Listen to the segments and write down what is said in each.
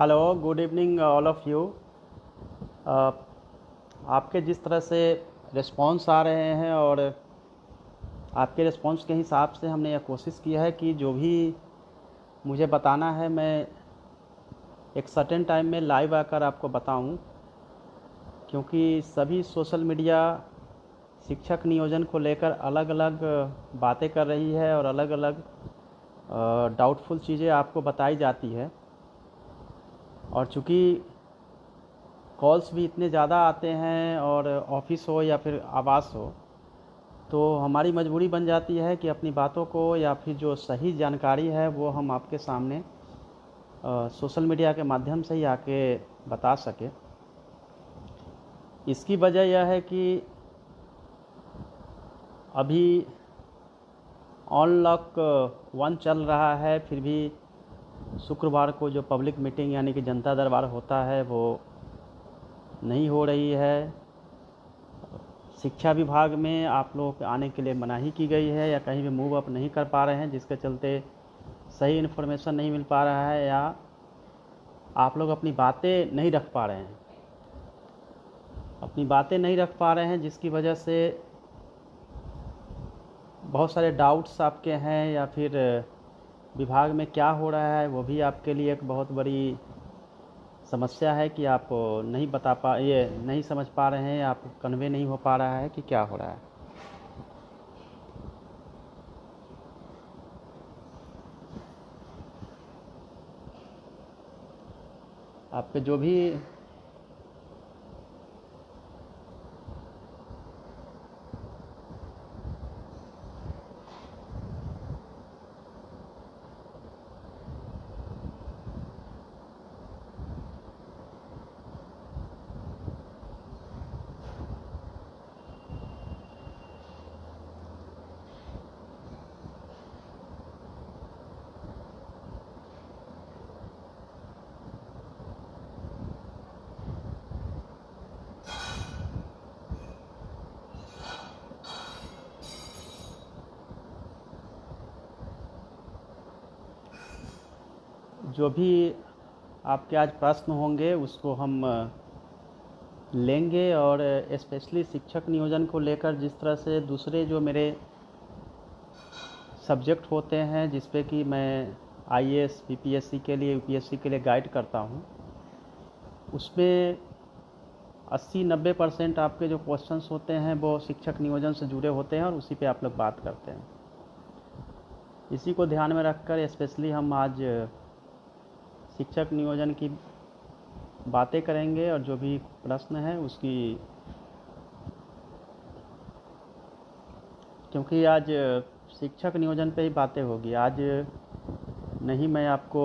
Hello, good evening all of you. आपके जिस तरह से रिस्पांस आ रहे हैं और आपके रिस्पांस के हिसाब से हमने यह कोशिश किया है कि जो भी मुझे बताना है मैं एक सर्टेन टाइम में लाइव आकर आपको बताऊं, क्योंकि सभी सोशल मीडिया शिक्षक नियोजन को लेकर अलग अलग बातें कर रही है और अलग अलग डाउटफुल चीज़ें आपको बताई जाती है। और चूँकि कॉल्स भी इतने ज़्यादा आते हैं और ऑफिस हो या फिर आवास हो, तो हमारी मजबूरी बन जाती है कि अपनी बातों को या फिर जो सही जानकारी है वो हम आपके सामने सोशल मीडिया के माध्यम से ही आके बता सके। इसकी वजह यह है कि अभी अनलॉक 1 चल रहा है, फिर भी शुक्रवार को जो पब्लिक मीटिंग यानी कि जनता दरबार होता है वो नहीं हो रही है। शिक्षा विभाग में आप लोगों के आने के लिए मनाही की गई है या कहीं भी मूव अप नहीं कर पा रहे हैं, जिसके चलते सही इन्फॉर्मेशन नहीं मिल पा रहा है या आप लोग अपनी बातें नहीं रख पा रहे हैं, जिसकी वजह से बहुत सारे डाउट्स आपके हैं या फिर विभाग में क्या हो रहा है वो भी आपके लिए एक बहुत बड़ी समस्या है कि आप नहीं समझ पा रहे हैं, आप कन्वे नहीं हो पा रहा है कि क्या हो रहा है। आपके जो भी जो भी आपके आज प्रश्न होंगे उसको हम लेंगे। और स्पेशली शिक्षक नियोजन को लेकर जिस तरह से दूसरे जो मेरे सब्जेक्ट होते हैं जिस पे कि मैं आईएएस, बीपीएससी के लिए, यूपीएससी के लिए गाइड करता हूँ, उसमें 80-90% आपके जो क्वेश्चंस होते हैं वो शिक्षक नियोजन से जुड़े होते हैं और उसी पे आप लोग बात करते हैं। इसी को ध्यान में रखकर स्पेशली हम आज शिक्षक नियोजन की बातें करेंगे और जो भी प्रश्न है उसकी, क्योंकि आज शिक्षक नियोजन पे ही बातें होगी। आज नहीं मैं आपको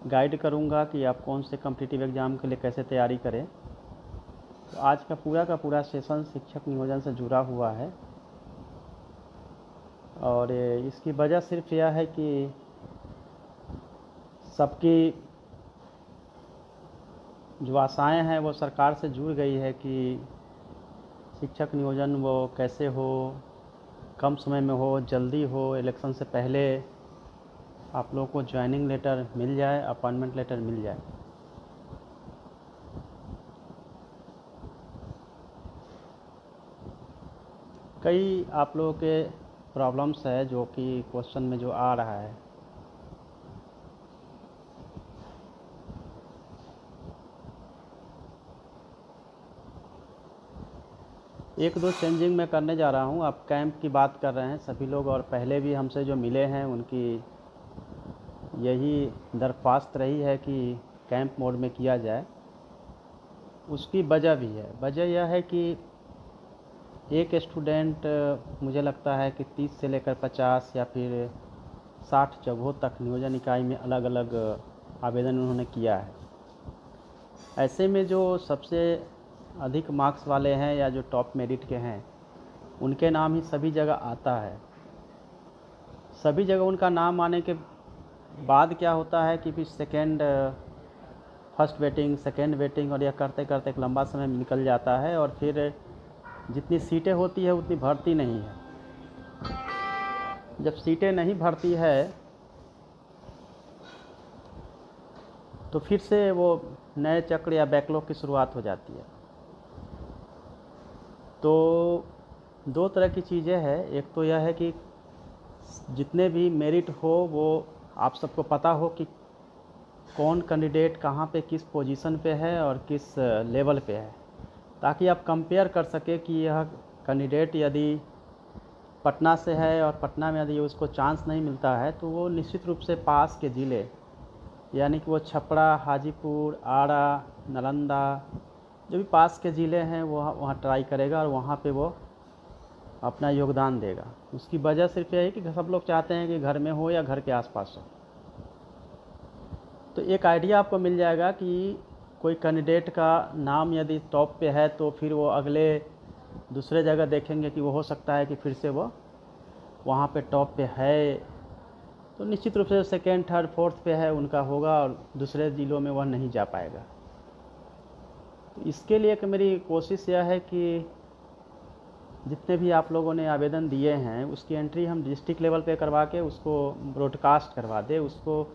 गाइड करूंगा कि आप कौन से कॉम्पिटिटिव एग्ज़ाम के लिए कैसे तैयारी करें। तो आज का पूरा सेशन शिक्षक नियोजन से जुड़ा हुआ है और इसकी वजह सिर्फ यह है कि सबकी जो आशाएं हैं वो सरकार से जुड़ गई है कि शिक्षक नियोजन वो कैसे हो, कम समय में हो, जल्दी हो, इलेक्शन से पहले आप लोगों को ज्वाइनिंग लेटर मिल जाए, अपॉइंटमेंट लेटर मिल जाए। कई आप लोगों के प्रॉब्लम्स है जो कि क्वेश्चन में जो आ रहा है। एक दो चेंजिंग मैं करने जा रहा हूँ। आप कैंप की बात कर रहे हैं सभी लोग और पहले भी हमसे जो मिले हैं उनकी यही दरख्वास्त रही है कि कैंप मोड में किया जाए। उसकी वजह भी है। वजह यह है कि एक स्टूडेंट मुझे लगता है कि 30 से लेकर 50 या फिर 60 जगहों तक नियोजन इकाई में अलग अलग आवेदन उन्होंने किया है। ऐसे में जो सबसे अधिक मार्क्स वाले हैं या जो टॉप मेरिट के हैं उनके नाम ही सभी जगह आता है। सभी जगह उनका नाम आने के बाद क्या होता है कि फिर फर्स्ट वेटिंग, सेकेंड वेटिंग और यह करते करते एक लंबा समय निकल जाता है और फिर जितनी सीटें होती है उतनी भर्ती नहीं है। जब सीटें नहीं भरती है तो फिर से वो नए चक्र या बैकलॉग की शुरुआत हो जाती है। तो दो तरह की चीज़ें हैं। एक तो यह है कि जितने भी मेरिट हो वो आप सबको पता हो कि कौन कैंडिडेट कहाँ पे किस पोजीशन पे है और किस लेवल पे है, ताकि आप कंपेयर कर सके कि यह कैंडिडेट यदि पटना से है और पटना में यदि उसको चांस नहीं मिलता है तो वो निश्चित रूप से पास के ज़िले, यानी कि वो छपरा, हाजीपुर, आरा, नालंदा, जो भी पास के ज़िले हैं वो वहाँ ट्राई करेगा और वहाँ पे वो अपना योगदान देगा। उसकी वजह सिर्फ यही कि सब लोग चाहते हैं कि घर में हो या घर के आसपास हो। तो एक आइडिया आपको मिल जाएगा कि कोई कैंडिडेट का नाम यदि टॉप पे है तो फिर वो अगले दूसरे जगह देखेंगे कि वो हो सकता है कि फिर से वो वहाँ पे टॉप पे है, तो निश्चित रूप से सेकेंड, थर्ड, फोर्थ पे है उनका होगा और दूसरे ज़िलों में वह नहीं जा पाएगा। तो इसके लिए कि मेरी कोशिश यह है कि जितने भी आप लोगों ने आवेदन दिए हैं उसकी एंट्री हम डिस्ट्रिक्ट लेवल पे करवा के उसको ब्रॉडकास्ट करवा दे, उसको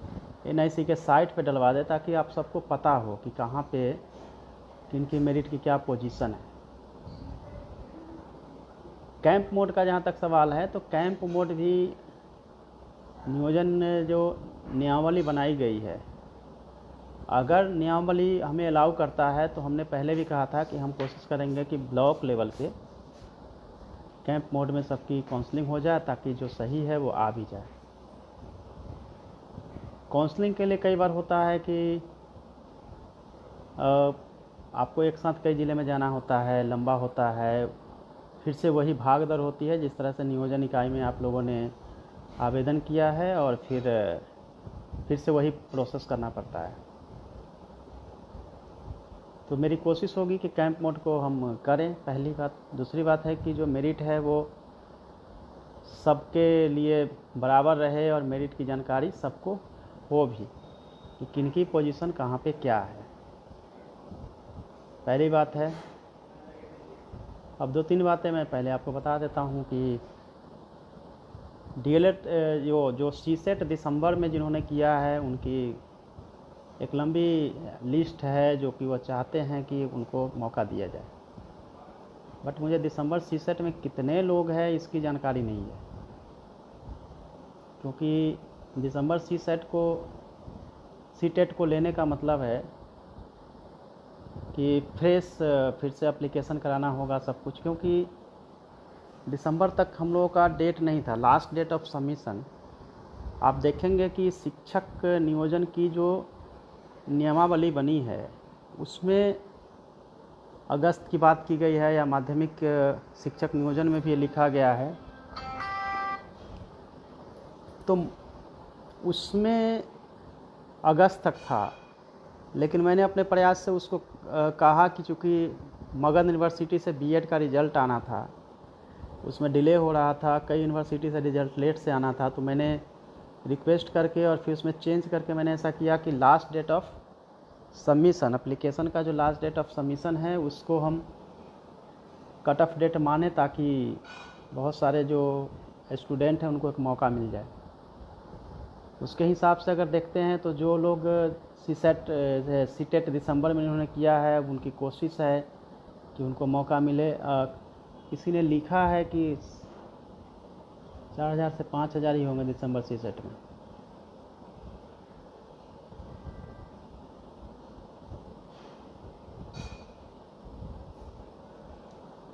NIC के साइट पे डलवा दे, ताकि आप सबको पता हो कि कहाँ पे किन की मेरिट की क्या पोजीशन है। कैंप मोड का जहाँ तक सवाल है तो कैंप मोड भी नियोजन जो नियमावली बनाई गई है, अगर नियमावली हमें अलाउ करता है तो हमने पहले भी कहा था कि हम कोशिश करेंगे कि ब्लॉक लेवल पे कैंप मोड में सबकी काउंसलिंग हो जाए, ताकि जो सही है वो आ भी जाए। काउंसलिंग के लिए कई बार होता है कि आपको एक साथ कई ज़िले में जाना होता है, लंबा होता है, फिर से वही भाग दौड़ होती है जिस तरह से नियोजन इकाई में आप लोगों ने आवेदन किया है और फिर से वही प्रोसेस करना पड़ता है। तो मेरी कोशिश होगी कि कैंप मोड को हम करें, पहली बात। दूसरी बात है कि जो मेरिट है वो सबके लिए बराबर रहे और मेरिट की जानकारी सबको हो भी कि किन की पोजीशन कहाँ पे क्या है, पहली बात है। अब दो तीन बातें मैं पहले आपको बता देता हूँ कि DLED जो CSET दिसंबर में जिन्होंने किया है उनकी एक लंबी लिस्ट है जो कि वो चाहते हैं कि उनको मौका दिया जाए, बट मुझे दिसंबर CSET में कितने लोग हैं इसकी जानकारी नहीं है, क्योंकि दिसंबर CTET को लेने का मतलब है कि फ्रेश फिर से एप्लीकेशन कराना होगा सब कुछ, क्योंकि दिसंबर तक हम लोगों का डेट नहीं था, लास्ट डेट ऑफ सबमिशन। आप देखेंगे कि शिक्षक नियोजन की जो नियमावली बनी है उसमें अगस्त की बात की गई है, या माध्यमिक शिक्षक नियोजन में भी ये लिखा गया है, तो उसमें अगस्त तक था। लेकिन मैंने अपने प्रयास से उसको कहा कि चूँकि मगध यूनिवर्सिटी से B.Ed का रिज़ल्ट आना था, उसमें डिले हो रहा था, कई यूनिवर्सिटी से रिज़ल्ट लेट से आना था, तो मैंने रिक्वेस्ट करके और फिर उसमें चेंज करके मैंने ऐसा किया कि last date of submission, application का जो लास्ट डेट ऑफ सबमिशन है उसको हम कट ऑफ डेट माने, ताकि बहुत सारे जो स्टूडेंट हैं उनको एक मौका मिल जाए। उसके हिसाब से अगर देखते हैं तो जो लोग CTET दिसंबर में उन्होंने किया है, उनकी कोशिश है कि उनको मौका मिले। किसी ने लिखा है कि 4000 से 5000 ही होंगे दिसंबर CTET में।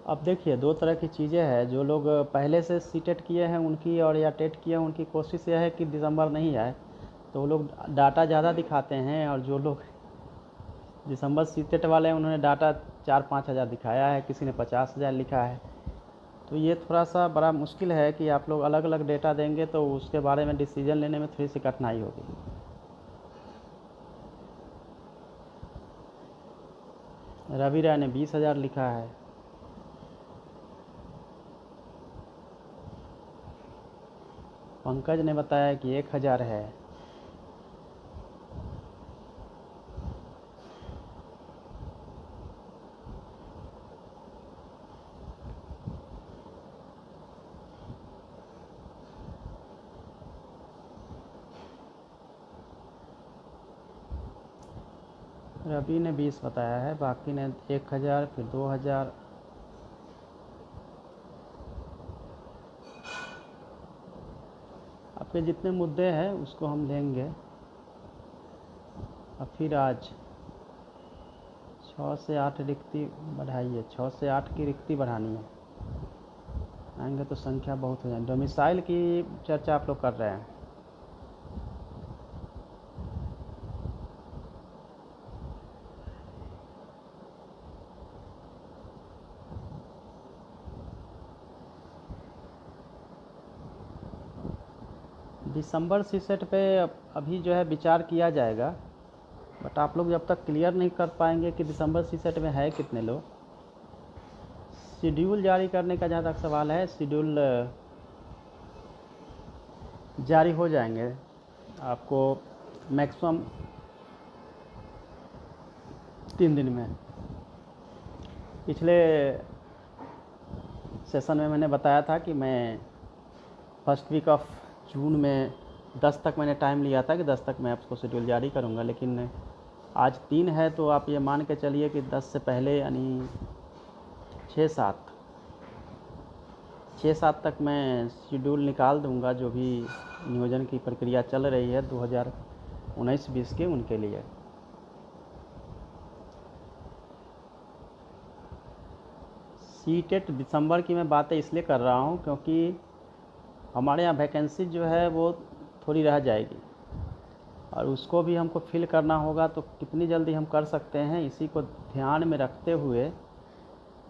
अब देखिए दो तरह की चीज़ें हैं, जो लोग पहले से CTET किए हैं उनकी और या टेट किए हैं उनकी कोशिश यह है कि दिसंबर नहीं आए, तो वो लोग डाटा ज़्यादा दिखाते हैं, और जो लोग दिसंबर CTET वाले हैं उन्होंने डाटा 4-5 हज़ार दिखाया है, किसी ने 50,000 लिखा है। तो ये थोड़ा सा बड़ा मुश्किल है कि आप लोग अलग अलग डेटा देंगे तो उसके बारे में डिसीजन लेने में थोड़ी सी कठिनाई होगी। रवि राय ने 20,000 लिखा है। पंकज ने बताया कि 1,000 है। रवि ने 20 बताया है, बाकी ने 1000, फिर 2000। आपके जितने मुद्दे हैं उसको हम लेंगे। अब फिर आज 6 से 8 रिक्ति बढ़ाइए, 6 से 8 की रिक्ति बढ़ानी है। आएंगे तो संख्या बहुत हो जाए। डोमिसाइल की चर्चा आप लोग कर रहे हैं। दिसंबर सीसेट पे अभी जो है विचार किया जाएगा, बट आप लोग जब तक क्लियर नहीं कर पाएंगे कि दिसंबर सीसेट में है कितने लोग। शेड्यूल जारी करने का जहाँ तक सवाल है, शेड्यूल जारी हो जाएंगे आपको मैक्सिमम 3 दिन में। पिछले सेशन में मैंने बताया था कि मैं फर्स्ट वीक ऑफ जून में 10 तक मैंने टाइम लिया था कि 10 तक मैं आपको शेड्यूल जारी करूंगा, लेकिन आज 3 है तो आप ये मान के चलिए कि 10 से पहले यानी 6-7 तक मैं शेड्यूल निकाल दूंगा, जो भी नियोजन की प्रक्रिया चल रही है 2019-20 के उनके लिए। सीटेट दिसंबर की मैं बातें इसलिए कर रहा हूँ क्योंकि हमारे यहाँ वैकेंसी जो है वो थोड़ी रह जाएगी और उसको भी हमको फिल करना होगा, तो कितनी जल्दी हम कर सकते हैं इसी को ध्यान में रखते हुए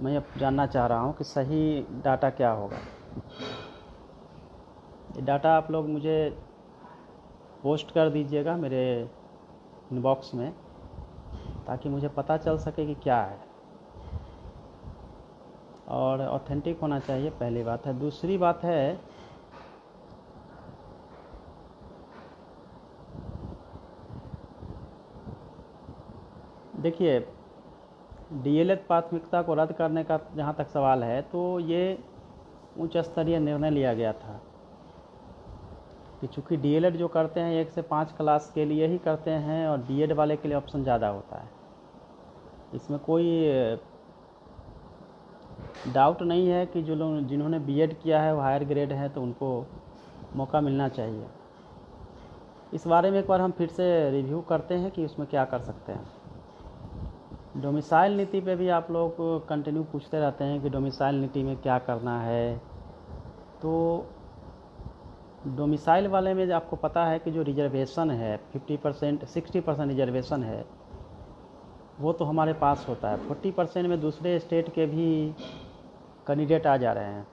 मैं अब जानना चाह रहा हूँ कि सही डाटा क्या होगा। ये डाटा आप लोग मुझे पोस्ट कर दीजिएगा मेरे इनबॉक्स में, ताकि मुझे पता चल सके कि क्या है, और ऑथेंटिक होना चाहिए, पहली बात है। दूसरी बात है, देखिए डीएलएड प्राथमिकता को रद्द करने का जहाँ तक सवाल है, तो ये उच्च स्तरीय निर्णय लिया गया था कि चूँकि डीएलएड जो करते हैं 1 से 5 क्लास के लिए ही करते हैं और बीएड वाले के लिए ऑप्शन ज़्यादा होता है। इसमें कोई डाउट नहीं है कि जो लोग जिन्होंने बीएड किया है वो हायर ग्रेड है तो उनको मौका मिलना चाहिए। इस बारे में एक बार हम फिर से रिव्यू करते हैं कि उसमें क्या कर सकते हैं। डोमिसाइल नीति पे भी आप लोग कंटिन्यू पूछते रहते हैं कि डोमिसाइल नीति में क्या करना है। तो डोमिसाइल वाले में आपको पता है कि जो रिजर्वेशन है 50%, 60% रिजर्वेशन है, वो तो हमारे पास होता है। 40% में दूसरे स्टेट के भी कैंडिडेट आ जा रहे हैं,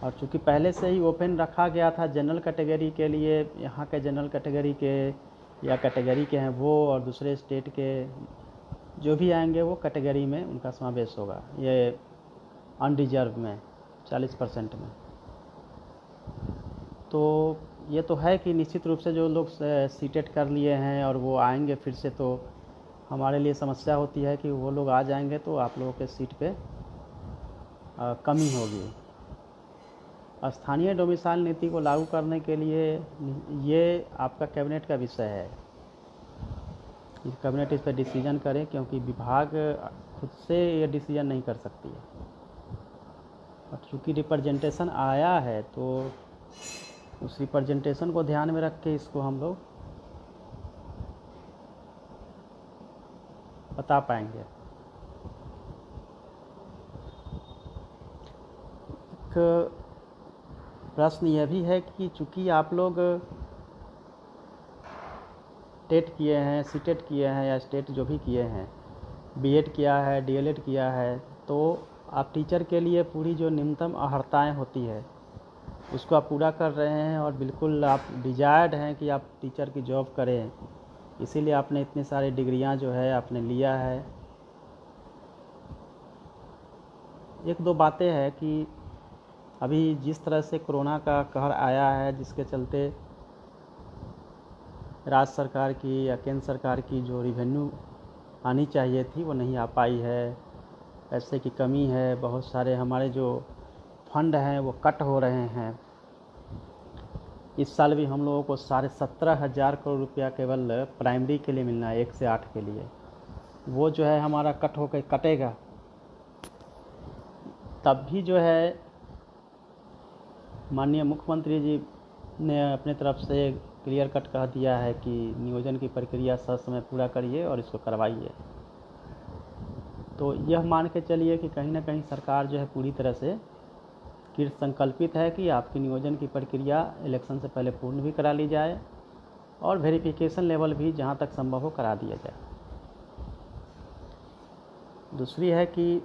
और चूँकि पहले से ही ओपन रखा गया था जनरल कैटेगरी के लिए, यहाँ के जनरल कैटेगरी के या कैटेगरी के हैं वो, और दूसरे स्टेट के जो भी आएंगे वो कैटेगरी में उनका समावेश होगा, ये अनरिजर्व में 40% में। तो ये तो है कि निश्चित रूप से जो लोग सीटेट कर लिए हैं और वो आएंगे फिर से, तो हमारे लिए समस्या होती है कि वो लोग आ जाएंगे तो आप लोगों के सीट पे कमी होगी। स्थानीय डोमिसाइल नीति को लागू करने के लिए ये आपका कैबिनेट का विषय है। कैबिनेट इस पर डिसीजन करे, क्योंकि विभाग खुद से ये डिसीजन नहीं कर सकती है। और चूँकि रिप्रेजेंटेशन आया है तो उस रिप्रेजेंटेशन को ध्यान में रख के इसको हम लोग बता पाएंगे। एक प्रश्न यह भी है कि चूँकि आप लोग टेट किए हैं, सीटेट किए हैं या स्टेट जो भी किए हैं, बीएड किया है, डीएलएड किया है, तो आप टीचर के लिए पूरी जो न्यूनतम अर्हताएँ होती है उसको आप पूरा कर रहे हैं, और बिल्कुल आप डिजायर्ड हैं कि आप टीचर की जॉब करें, इसीलिए आपने इतनी सारी डिग्रियां जो है आपने लिया है। एक दो बातें हैं कि अभी जिस तरह से कोरोना का कहर आया है, जिसके चलते राज्य सरकार की या केंद्र सरकार की जो रिवेन्यू आनी चाहिए थी वो नहीं आ पाई है, पैसे की कमी है, बहुत सारे हमारे जो फंड हैं वो कट हो रहे हैं। इस साल भी हम लोगों को 17,500 करोड़ रुपया केवल प्राइमरी के लिए मिलना है, 1 से 8 के लिए। वो जो है हमारा कट होकर कटेगा, तब भी जो है माननीय मुख्यमंत्री जी ने अपने तरफ से क्लियर कट कह दिया है कि नियोजन की प्रक्रिया ससमय पूरा करिए और इसको करवाइए। तो यह मान के चलिए कि कहीं ना कहीं सरकार जो है पूरी तरह से कृत संकल्पित है कि आपकी नियोजन की प्रक्रिया इलेक्शन से पहले पूर्ण भी करा ली जाए और वेरिफिकेशन लेवल भी जहां तक संभव हो करा दिया जाए। दूसरी है कि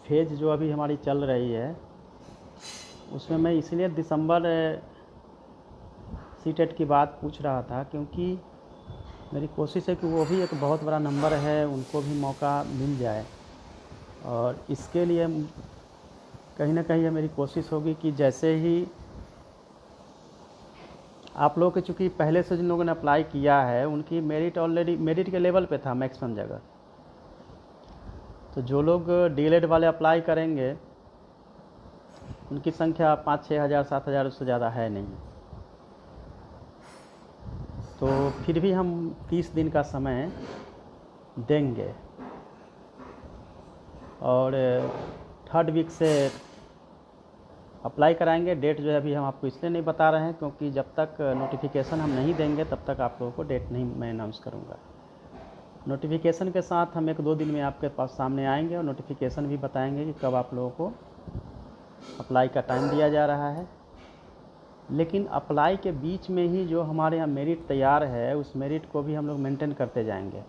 फेज जो अभी हमारी चल रही है उसमें मैं इसलिए दिसंबर सीटेट की बात पूछ रहा था क्योंकि मेरी कोशिश है कि वो भी एक बहुत बड़ा नंबर है, उनको भी मौका मिल जाए। और इसके लिए कहीं ना कहीं मेरी कोशिश होगी कि जैसे ही आप लोगों के चूँकि पहले से जिन लोगों ने अप्लाई किया है उनकी मेरिट ऑलरेडी मेरिट के लेवल पे था मैक्सिमम जगह, तो जो लोग डीएलएड वाले अप्लाई करेंगे उनकी संख्या 5-6 हज़ार 7 हज़ार उससे ज़्यादा है नहीं। तो फिर भी हम 30 दिन का समय देंगे और 3rd वीक से अप्लाई कराएंगे। डेट जो है अभी हम आपको इसलिए नहीं बता रहे हैं क्योंकि जब तक नोटिफिकेशन हम नहीं देंगे तब तक आप लोगों को डेट नहीं मैं अनाउंस करूँगा। नोटिफिकेशन के साथ हम 1-2 दिन में आपके पास सामने आएंगे और नोटिफिकेशन भी बताएंगे कि कब आप लोगों को अप्लाई का टाइम दिया जा रहा है। लेकिन अप्लाई के बीच में ही जो हमारे यहाँ मेरिट तैयार है उस मेरिट को भी हम लोग मेंटेन करते जाएंगे।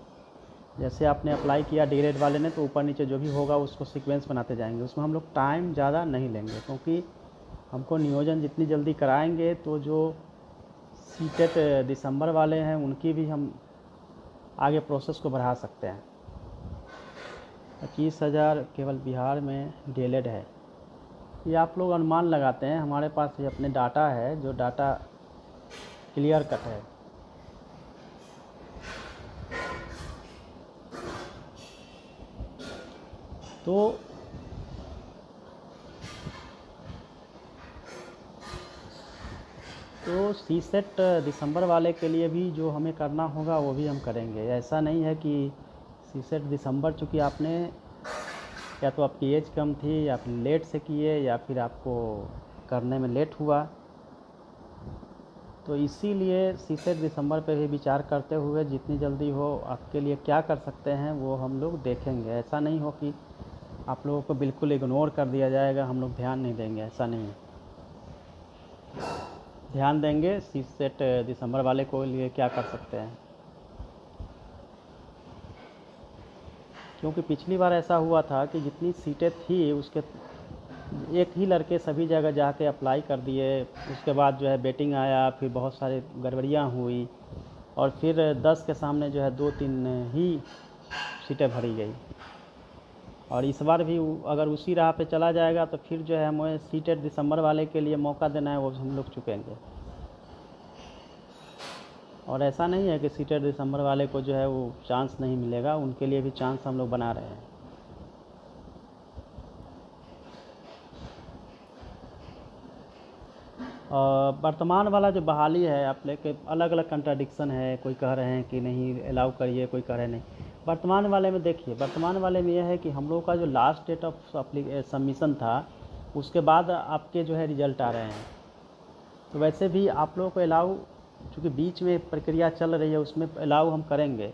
जैसे आपने अप्लाई किया डीएलएड वाले ने तो ऊपर नीचे जो भी होगा उसको सीक्वेंस बनाते जाएंगे। उसमें हम लोग टाइम ज़्यादा नहीं लेंगे क्योंकि हमको नियोजन जितनी जल्दी कराएंगे तो जो सीटेट दिसंबर वाले हैं उनकी भी हम आगे प्रोसेस को बढ़ा सकते हैं। 25,000 केवल बिहार में डीएलएड है, ये आप लोग अनुमान लगाते हैं। हमारे पास ये अपने डाटा है जो डाटा क्लियर कट है। तो सीसेट दिसंबर वाले के लिए भी जो हमें करना होगा वो भी हम करेंगे। ऐसा नहीं है कि सीसेट दिसंबर चूँकि आपने या तो आपकी एज कम थी या फिर लेट से किए या फिर आपको करने में लेट हुआ, तो इसीलिए सीसेट दिसंबर पे भी विचार करते हुए जितनी जल्दी हो आपके लिए क्या कर सकते हैं वो हम लोग देखेंगे। ऐसा नहीं हो कि आप लोगों को बिल्कुल इग्नोर कर दिया जाएगा, हम लोग ध्यान नहीं देंगे, ऐसा नहीं है। ध्यान देंगे सीसेट दिसंबर वाले को लिए क्या कर सकते हैं। क्योंकि पिछली बार ऐसा हुआ था कि जितनी सीटें थी उसके एक ही लड़के सभी जगह जाके अप्लाई कर दिए, उसके बाद जो है बेटिंग आया, फिर बहुत सारी गड़बड़ियाँ हुई और फिर 10 के सामने जो है 2-3 ही सीटें भरी गई। और इस बार भी अगर उसी राह पे चला जाएगा तो फिर जो है हमें सीटेट दिसंबर वाले के लिए मौका देना है वो हम लोग चुकेंगे। और ऐसा नहीं है कि सीटेट दिसंबर वाले को जो है वो चांस नहीं मिलेगा, उनके लिए भी चांस हम लोग बना रहे हैं। वर्तमान वाला जो बहाली है आप लेके अलग अलग कंट्राडिक्शन है, कोई कह रहे हैं कि नहीं अलाउ करिए, कोई कह रहे नहीं। वर्तमान वाले में देखिए, वर्तमान वाले में यह है कि हम लोगों का जो लास्ट डेट ऑफ सबमिशन था उसके बाद आपके जो है रिज़ल्ट आ रहे हैं। तो वैसे भी आप लोगों को अलाउ, चूँकि बीच में प्रक्रिया चल रही है उसमें अलाउ हम करेंगे।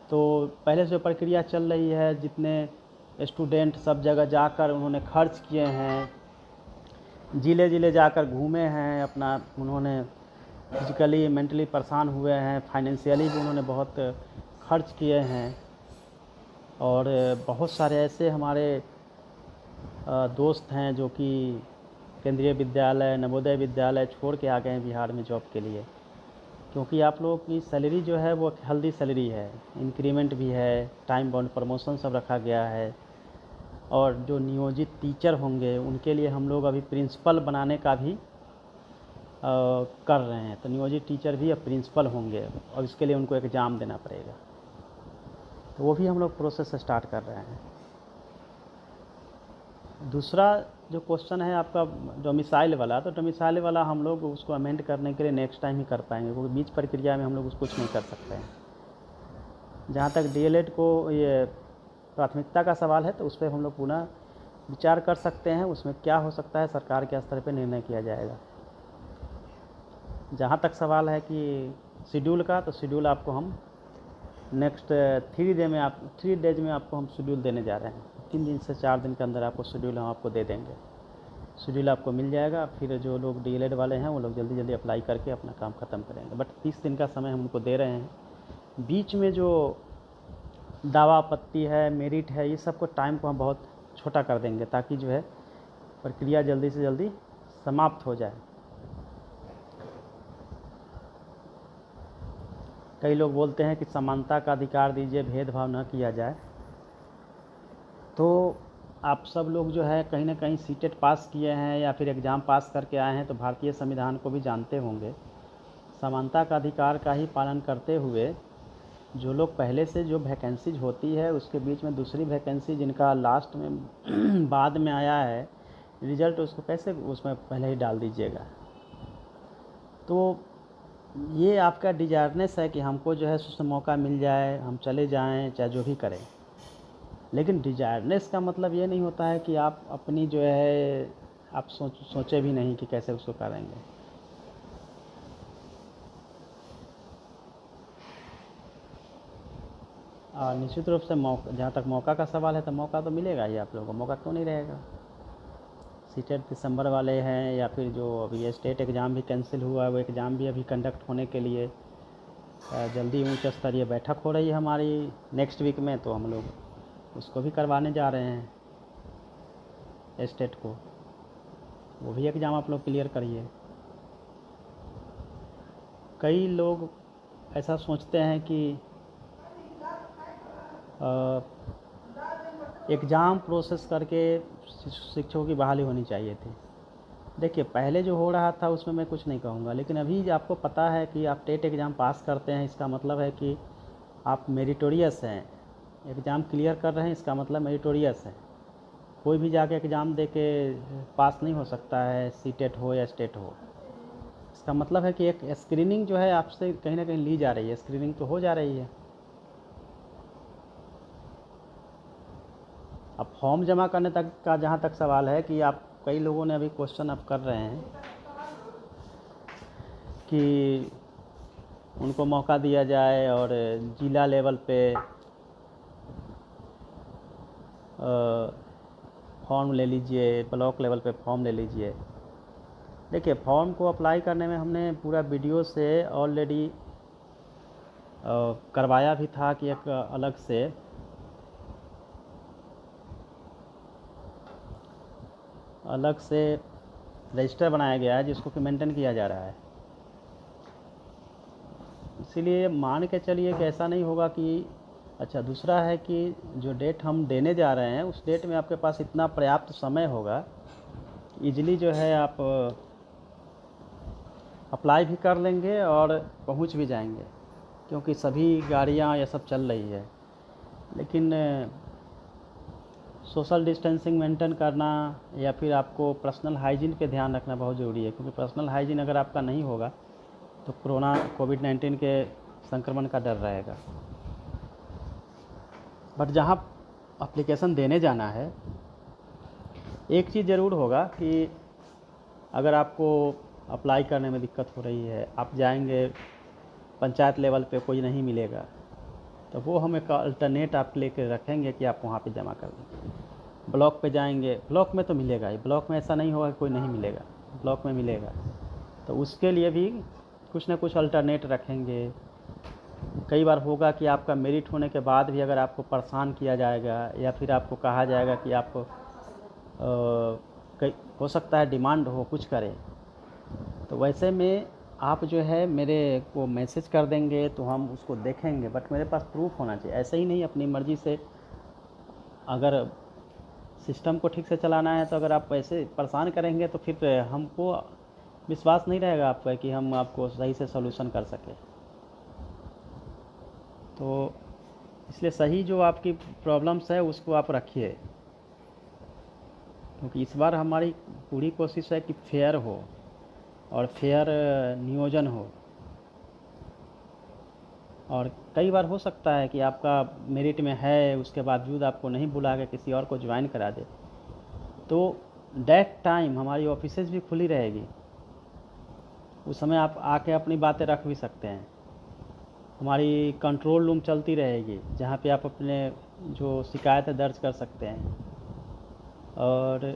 तो पहले से जो प्रक्रिया चल रही है, जितने स्टूडेंट सब जगह जाकर उन्होंने खर्च किए हैं, ज़िले ज़िले जाकर घूमे हैं, अपना उन्होंने फिजिकली मेंटली परेशान हुए हैं, फाइनेंशियली भी उन्होंने बहुत खर्च किए हैं। और बहुत सारे ऐसे हमारे दोस्त हैं जो कि केंद्रीय विद्यालय, नवोदय विद्यालय छोड़ के आ गए हैं बिहार में जॉब के लिए, क्योंकि आप लोगों की सैलरी जो है वो हेल्दी सैलरी है, इंक्रीमेंट भी है, टाइम बाउंड प्रमोशन सब रखा गया है। और जो नियोजित टीचर होंगे उनके लिए हम लोग अभी प्रिंसिपल बनाने का भी कर रहे हैं। तो नियोजित टीचर भी अब प्रिंसिपल होंगे और इसके लिए उनको एग्ज़ाम देना पड़ेगा, तो वो भी हम लोग प्रोसेस स्टार्ट कर रहे हैं। दूसरा जो क्वेश्चन है आपका डोमिसाइल वाला, तो डोमिसाइल वाला हम लोग उसको अमेंड करने के लिए नेक्स्ट टाइम ही कर पाएंगे, क्योंकि बीच प्रक्रिया में हम लोग उसको कुछ नहीं कर सकते हैं। जहाँ तक डीएलएड को ये प्राथमिकता का सवाल है, तो उस पर हम लोग पुनः विचार कर सकते हैं, उसमें क्या हो सकता है सरकार के स्तर पर निर्णय किया जाएगा। जहाँ तक सवाल है कि शेड्यूल का, तो शेड्यूल आपको हम नेक्स्ट 3 डेज में आपको हम शेड्यूल देने जा रहे हैं। 3 दिन से 4 दिन के अंदर आपको शेड्यूल हम आपको दे देंगे। शेड्यूल आपको मिल जाएगा, फिर जो लोग डीएलएड वाले हैं वो लोग जल्दी जल्दी अप्लाई करके अपना काम ख़त्म करेंगे। बट 30 दिन का समय हम उनको दे रहे हैं। बीच में जो दावा आपत्ति है, मेरिट है, ये सब को टाइम को हम बहुत छोटा कर देंगे, ताकि जो है प्रक्रिया जल्दी से जल्दी समाप्त हो जाए। कई लोग बोलते हैं कि समानता का अधिकार दीजिए, भेदभाव न किया जाए। तो आप सब लोग जो है कहीं ना कहीं सीटेट पास किए हैं या फिर एग्ज़ाम पास करके आए हैं, तो भारतीय संविधान को भी जानते होंगे। समानता का अधिकार का ही पालन करते हुए जो लोग पहले से जो वैकेंसीज होती है उसके बीच में दूसरी वैकेंसी जिनका लास्ट में बाद में आया है रिज़ल्ट, उसको कैसे उसमें पहले ही डाल दीजिएगा। तो ये आपका डिजायरनेस है कि हमको जो है उसमें मौका मिल जाए, हम चले जाएं, चाहे जो भी करें। लेकिन डिजायरनेस का मतलब ये नहीं होता है कि आप अपनी जो है आप सोचे भी नहीं कि कैसे उसको करेंगे। और निश्चित रूप से जहाँ तक मौका का सवाल है, तो मौका तो मिलेगा ही आप लोगों को, मौका क्यों नहीं रहेगा। सीटेट दिसंबर वाले हैं, या फिर जो अभी स्टेट एग्ज़ाम भी कैंसिल हुआ है, वो एग्ज़ाम भी अभी कंडक्ट होने के लिए जल्दी उच्च स्तरीय बैठक हो रही है हमारी नेक्स्ट वीक में, तो हम लोग उसको भी करवाने जा रहे हैं स्टेट को। वो भी एग्ज़ाम आप लोग क्लियर करिए। कई लोग ऐसा सोचते हैं कि एग्ज़ाम प्रोसेस करके शिक्षकों की बहाली होनी चाहिए थी। देखिए, पहले जो हो रहा था उसमें मैं कुछ नहीं कहूँगा, लेकिन अभी आपको पता है कि आप टेट एग्ज़ाम पास करते हैं, इसका मतलब है कि आप मेरिटोरियस हैं। एग्ज़ाम क्लियर कर रहे हैं, इसका मतलब मेरिटोरियस है। कोई भी जाके एग्ज़ाम दे के पास नहीं हो सकता है, सीटेट हो या स्टेट हो। इसका मतलब है कि एक स्क्रीनिंग जो है आपसे कहीं ना कहीं ली जा रही है, स्क्रीनिंग तो हो जा रही है। अब फॉर्म जमा करने तक का जहाँ तक सवाल है कि आप कई लोगों ने अभी क्वेश्चन अब कर रहे हैं कि उनको मौका दिया जाए और जिला लेवल पे फॉर्म ले लीजिए, ब्लॉक लेवल पे फॉर्म ले लीजिए। देखिए, फॉर्म को अप्लाई करने में हमने पूरा वीडियो से ऑलरेडी करवाया भी था कि एक अलग से रजिस्टर बनाया गया है जिसको कि मेंटेन किया जा रहा है। इसीलिए मान के चलिए कि ऐसा नहीं होगा कि अच्छा। दूसरा है कि जो डेट हम देने जा रहे हैं उस डेट में आपके पास इतना पर्याप्त समय होगा, इजीली जो है आप अप्लाई भी कर लेंगे और पहुंच भी जाएंगे, क्योंकि सभी गाड़ियां ये सब चल रही है। लेकिन सोशल डिस्टेंसिंग मेंटेन करना या फिर आपको पर्सनल हाइजीन पे ध्यान रखना बहुत ज़रूरी है, क्योंकि पर्सनल हाइजीन अगर आपका नहीं होगा तो कोविड-19 के संक्रमण का डर रहेगा। बट जहाँ एप्लीकेशन देने जाना है, एक चीज़ ज़रूर होगा कि अगर आपको अप्लाई करने में दिक्कत हो रही है, आप जाएंगे पंचायत लेवल पे कोई नहीं मिलेगा, तो वो हम एक अल्टरनेट आप लेकर रखेंगे कि आप वहाँ पे जमा कर दें। ब्लॉक पे जाएंगे, ब्लॉक में तो मिलेगा ही, ब्लॉक में ऐसा नहीं होगा कि कोई नहीं मिलेगा, ब्लॉक में मिलेगा। तो उसके लिए भी कुछ ना कुछ अल्टरनेट रखेंगे। कई बार होगा कि आपका मेरिट होने के बाद भी अगर आपको परेशान किया जाएगा या फिर आपको कहा जाएगा कि आपको हो सकता है डिमांड हो कुछ करें, तो वैसे में आप जो है मेरे को मैसेज कर देंगे तो हम उसको देखेंगे। बट मेरे पास प्रूफ होना चाहिए, ऐसे ही नहीं अपनी मर्ज़ी से। अगर सिस्टम को ठीक से चलाना है तो अगर आप ऐसे परेशान करेंगे तो फिर हमको विश्वास नहीं रहेगा आप पर कि हम आपको सही से सॉल्यूशन कर सकें। तो इसलिए सही जो आपकी प्रॉब्लम्स है उसको आप रखिए। क्योंकि इस बार हमारी पूरी कोशिश है कि फेयर हो और फेयर नियोजन हो। और कई बार हो सकता है कि आपका मेरिट में है, उसके बावजूद आपको नहीं बुला के किसी और को ज्वाइन करा दे, तो दैट टाइम हमारी ऑफिसेज भी खुली रहेगी। उस समय आप आके अपनी बातें रख भी सकते हैं। हमारी कंट्रोल रूम चलती रहेगी जहाँ पे आप अपने जो शिकायतें दर्ज कर सकते हैं। और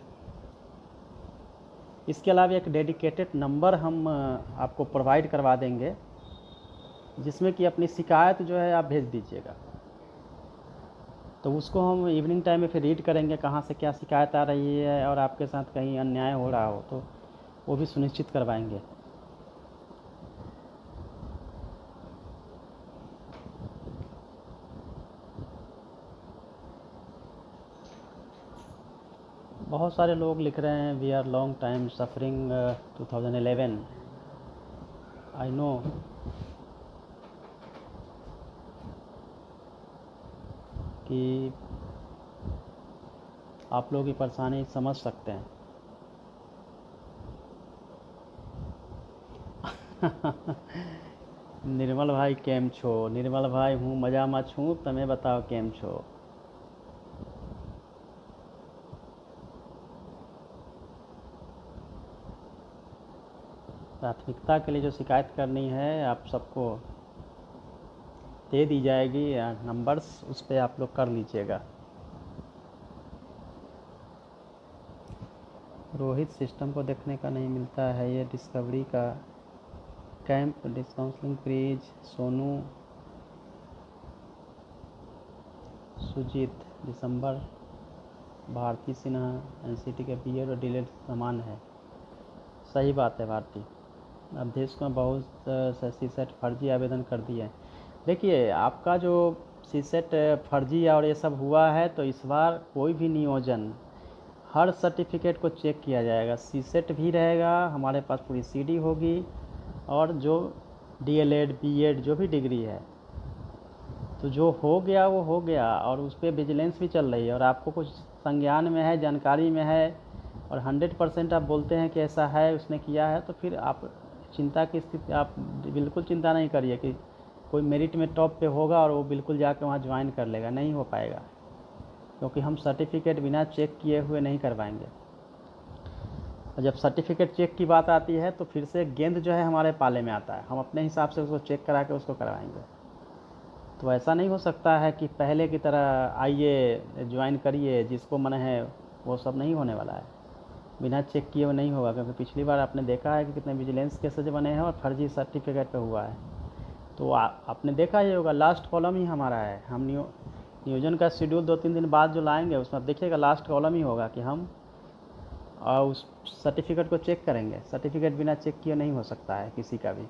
इसके अलावा एक डेडिकेटेड नंबर हम आपको प्रोवाइड करवा देंगे, जिसमें कि अपनी शिकायत जो है आप भेज दीजिएगा। तो उसको हम इवनिंग टाइम में फिर रीड करेंगे कहाँ से क्या शिकायत आ रही है, और आपके साथ कहीं अन्याय हो रहा हो तो वो भी सुनिश्चित करवाएंगे। बहुत सारे लोग लिख रहे हैं we are long time suffering 2011। I know कि आप लोग की परेशानी समझ सकते हैं। निर्मल भाई केम छो? निर्मल भाई हूँ मजामा छूँ, तमें बताओ केम छो? प्राथमिकता के लिए जो शिकायत करनी है आप सबको दे दी जाएगी नंबर्स, उस पर आप लोग कर लीजिएगा। रोहित सिस्टम को देखने का नहीं मिलता है, ये डिस्कवरी का कैंप डिस्काउंसलिंग प्रीज। सोनू सुजीत दिसंबर। भारती सिन्हा एनसीटी के बीएड और डीएलएड समान है। सही बात है भारती। अध्यक्ष को बहुत से सीसेट फर्जी आवेदन कर दिए। देखिए आपका जो सीसेट फर्जी और ये सब हुआ है, तो इस बार कोई भी नियोजन हर सर्टिफिकेट को चेक किया जाएगा। सीसेट भी रहेगा, हमारे पास पूरी सीडी होगी, और जो डीएलएड बीएड जो भी डिग्री है, तो जो हो गया वो हो गया, और उस पर विजिलेंस भी चल रही है। और आपको कुछ संज्ञान में है, जानकारी में है, और 100% आप बोलते हैं कि ऐसा है, उसने किया है, तो फिर आप चिंता की स्थिति, आप बिल्कुल चिंता नहीं करिए कि कोई मेरिट में टॉप पे होगा और वो बिल्कुल जाके वहाँ ज्वाइन कर लेगा। नहीं हो पाएगा, क्योंकि हम सर्टिफिकेट बिना चेक किए हुए नहीं करवाएंगे। और जब सर्टिफिकेट चेक की बात आती है तो फिर से गेंद जो है हमारे पाले में आता है, हम अपने हिसाब से उसको चेक करा के उसको करवाएंगे। तो ऐसा नहीं हो सकता है कि पहले की तरह आइए ज्वाइन करिए, जिसको मन है, वो सब नहीं होने वाला है। बिना चेक किए वो नहीं होगा, क्योंकि पिछली बार आपने देखा है कि कितने विजिलेंस केसेज बने हैं और फर्जी सर्टिफिकेट पे हुआ है। तो आपने देखा ही होगा, लास्ट कॉलम ही हमारा है। हम नियोजन का शेड्यूल 2-3 दिन बाद जो लाएंगे, उसमें आप देखिएगा लास्ट कॉलम ही होगा कि हम उस सर्टिफिकेट को चेक करेंगे। सर्टिफिकेट बिना चेक किए नहीं हो सकता है किसी का भी।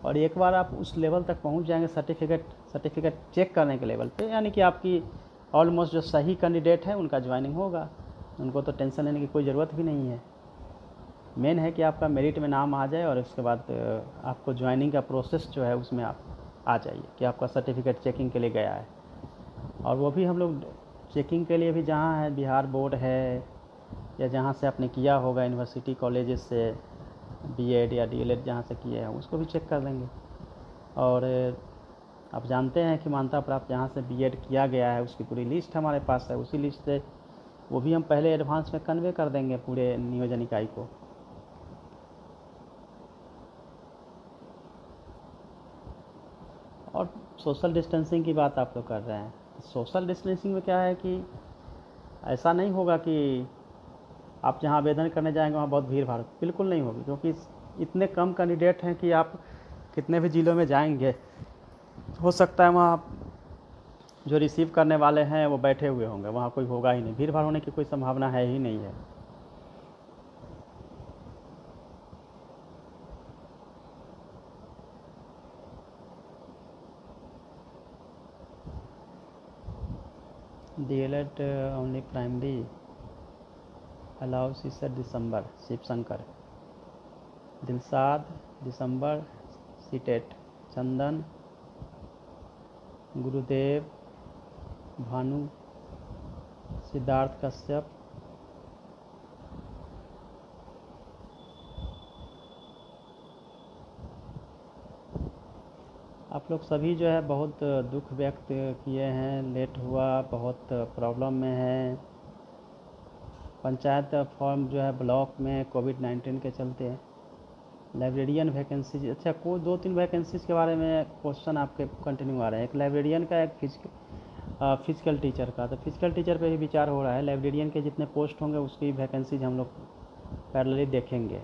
और एक बार आप उस लेवल तक पहुंच जाएंगे सर्टिफिकेट चेक करने के लेवल पे, यानी कि आपकी ऑलमोस्ट जो सही कैंडिडेट है उनका ज्वाइनिंग होगा। उनको तो टेंशन लेने की कोई ज़रूरत भी नहीं है। मेन है कि आपका मेरिट में नाम आ जाए, और उसके बाद आपको ज्वाइनिंग का प्रोसेस जो है उसमें आप आ जाइए कि आपका सर्टिफिकेट चेकिंग के लिए गया है। और वो भी हम लोग चेकिंग के लिए भी, जहाँ है बिहार बोर्ड है या जहाँ से आपने किया होगा यूनिवर्सिटी कॉलेजेस से बीएड या डीएलएड जहाँ से किए हैं, उसको भी चेक कर लेंगे। और आप जानते हैं कि मान्यता प्राप्त जहाँ से बीएड किया गया है उसकी पूरी लिस्ट हमारे पास है। उसी लिस्ट से वो भी हम पहले एडवांस में कन्वे कर देंगे पूरे नियोजन इकाई को। और सोशल डिस्टेंसिंग की बात आप लोग कर रहे हैं। सोशल डिस्टेंसिंग में क्या है कि ऐसा नहीं होगा कि आप जहाँ आवेदन करने जाएंगे वहाँ बहुत भीड़ भाड़, बिल्कुल नहीं होगी, क्योंकि इतने कम कैंडिडेट हैं कि आप कितने भी ज़िलों में जाएंगे, हो सकता है वहाँ जो रिसीव करने वाले हैं वो बैठे हुए होंगे, वहाँ कोई होगा ही नहीं। भीड़ भाड़ होने की कोई संभावना है ही नहीं है। डीएलएड ओनली प्राइमरी अलाउस इस दिसंबर। शिव शंकर। दिलसाद दिसंबर सीटेट। चंदन, गुरुदेव, भानु, सिद्धार्थ कश्यप, आप लोग सभी जो है बहुत दुख व्यक्त किए हैं, लेट हुआ, बहुत प्रॉब्लम में है। पंचायत फॉर्म जो है ब्लॉक में कोविड-19 के चलते लाइब्रेरियन वैकेंसीज, अच्छा को 2-3 वैकेंसीज के बारे में क्वेश्चन आपके कंटिन्यू आ रहे हैं। एक लाइब्रेरियन का, एक फिजिकल टीचर का। तो फिजिकल टीचर पे भी विचार हो रहा है। लाइब्रेरियन के जितने पोस्ट होंगे उसकी वैकेंसीज हम लोग पैरेलली देखेंगे।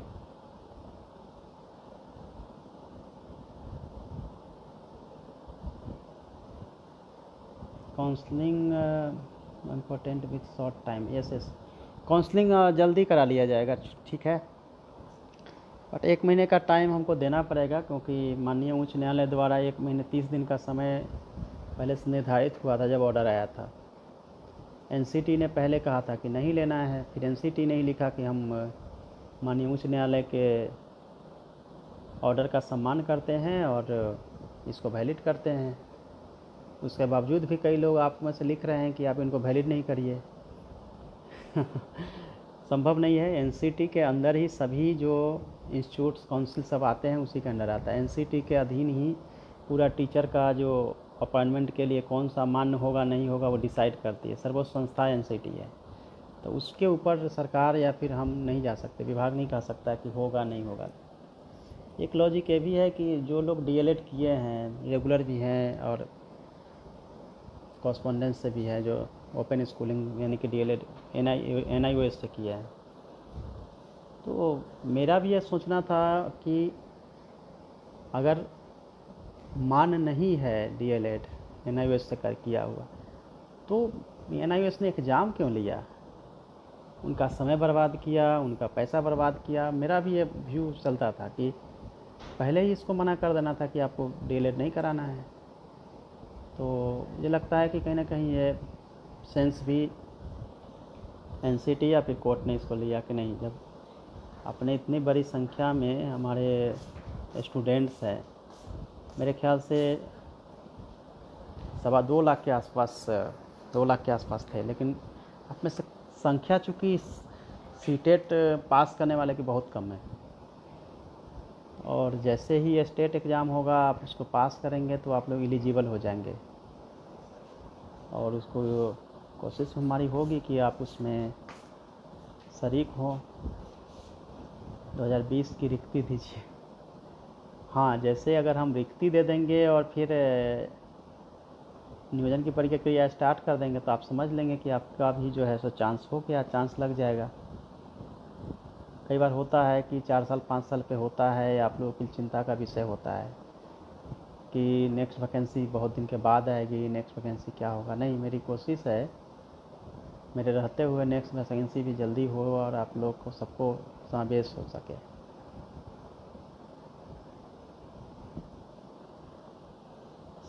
Counselling important with short time, yes counselling जल्दी करा लिया जाएगा, ठीक है। बट 1 महीने का टाइम हमको देना पड़ेगा, क्योंकि माननीय उच्च न्यायालय द्वारा 1 महीने 30 दिन का समय पहले से निर्धारित हुआ था जब ऑर्डर आया था। एनसीटी ने पहले कहा था कि नहीं लेना है, फिर एनसीटी ने ही लिखा कि हम माननीय उच्च न्यायालय के ऑर्डर का सम्मान करते हैं और इसको वैलिड करते हैं। उसके बावजूद भी कई लोग आप में से लिख रहे हैं कि आप इनको वैलिड नहीं करिए। संभव नहीं है। एनसीटी के अंदर ही सभी जो इंस्टीट्यूट्स काउंसिल सब आते हैं उसी के अंदर आता है। एनसीटी के अधीन ही पूरा टीचर का जो अपॉइंटमेंट के लिए कौन सा मान्य होगा नहीं होगा वो डिसाइड करती है। सर्वोच्च संस्था एनसीटी है, तो उसके ऊपर सरकार या फिर हम नहीं जा सकते, विभाग नहीं कह सकता कि होगा नहीं होगा। एक लॉजिक ये भी है कि जो लोग डीएलएड किए हैं, रेगुलर भी हैं और कॉरस्पॉन्डेंस से भी है, जो ओपन स्कूलिंग यानी कि डीएलएड एनआईओएस से किया है, तो मेरा भी ये सोचना था कि अगर मान नहीं है डीएलएड एनआईओएस से कर किया हुआ, तो एनआईओएस ने एग्ज़ाम क्यों लिया? उनका समय बर्बाद किया, उनका पैसा बर्बाद किया। मेरा भी ये व्यू चलता था कि पहले ही इसको मना कर देना था कि आपको डीएलएड नहीं कराना है। तो मुझे लगता है कि कहीं ना कहीं ये सेंस भी एनसीटी या फिर कोर्ट ने इसको लिया कि नहीं, जब अपने इतनी बड़ी संख्या में हमारे स्टूडेंट्स हैं, मेरे ख्याल से 2.25 लाख के आसपास, 2 लाख के आसपास थे, लेकिन आप में से संख्या चूँकि सीटेट पास करने वाले की बहुत कम है, और जैसे ही स्टेट एग्ज़ाम होगा आप उसको पास करेंगे तो आप लोग एलिजिबल हो जाएंगे, और उसको कोशिश हमारी होगी कि आप उसमें शरीक हों। 2020 की रिक्ति दीजिए। हाँ, जैसे अगर हम रिक्ति दे देंगे और फिर नियोजन की प्रक्रिया स्टार्ट कर देंगे तो आप समझ लेंगे कि आपका भी जो है सो चांस हो गया, चांस लग जाएगा। कई बार होता है कि 4 साल 5 साल पे होता है, आप लोगों की चिंता का विषय होता है कि नेक्स्ट वैकेंसी बहुत दिन के बाद आएगी, नेक्स्ट वैकेंसी क्या होगा। नहीं, मेरी कोशिश है मेरे रहते हुए नेक्स्ट वैकेंसी भी जल्दी हो और आप लोग को सबको समावेश हो सके।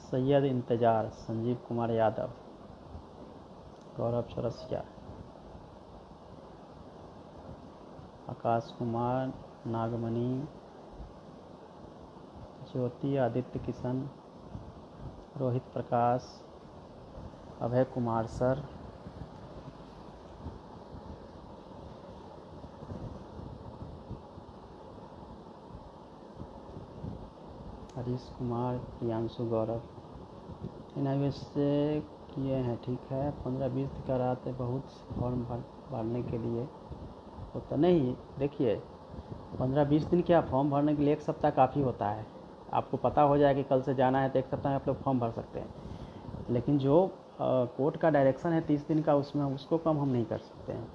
सैयद इंतजार, संजीव कुमार यादव, गौरव चौरसिया, आकाश कुमार, नागमणि, ज्योति आदित्य किशन, रोहित प्रकाश, अभय कुमार सर, हरीश कुमार, प्रियांशु गौरव। एनआईओएस से किए हैं, ठीक है। 15-20 कराते बहुत फॉर्म भरने के लिए होता नहीं। देखिए 15-20 दिन क्या, फॉर्म भरने के लिए 1 सप्ताह काफ़ी होता है। आपको पता हो जाए कि कल से जाना है तो 1 सप्ताह में आप लोग फॉर्म भर सकते हैं। लेकिन जो कोर्ट का डायरेक्शन है 30 दिन का, उसमें उसको कम हम नहीं कर सकते हैं।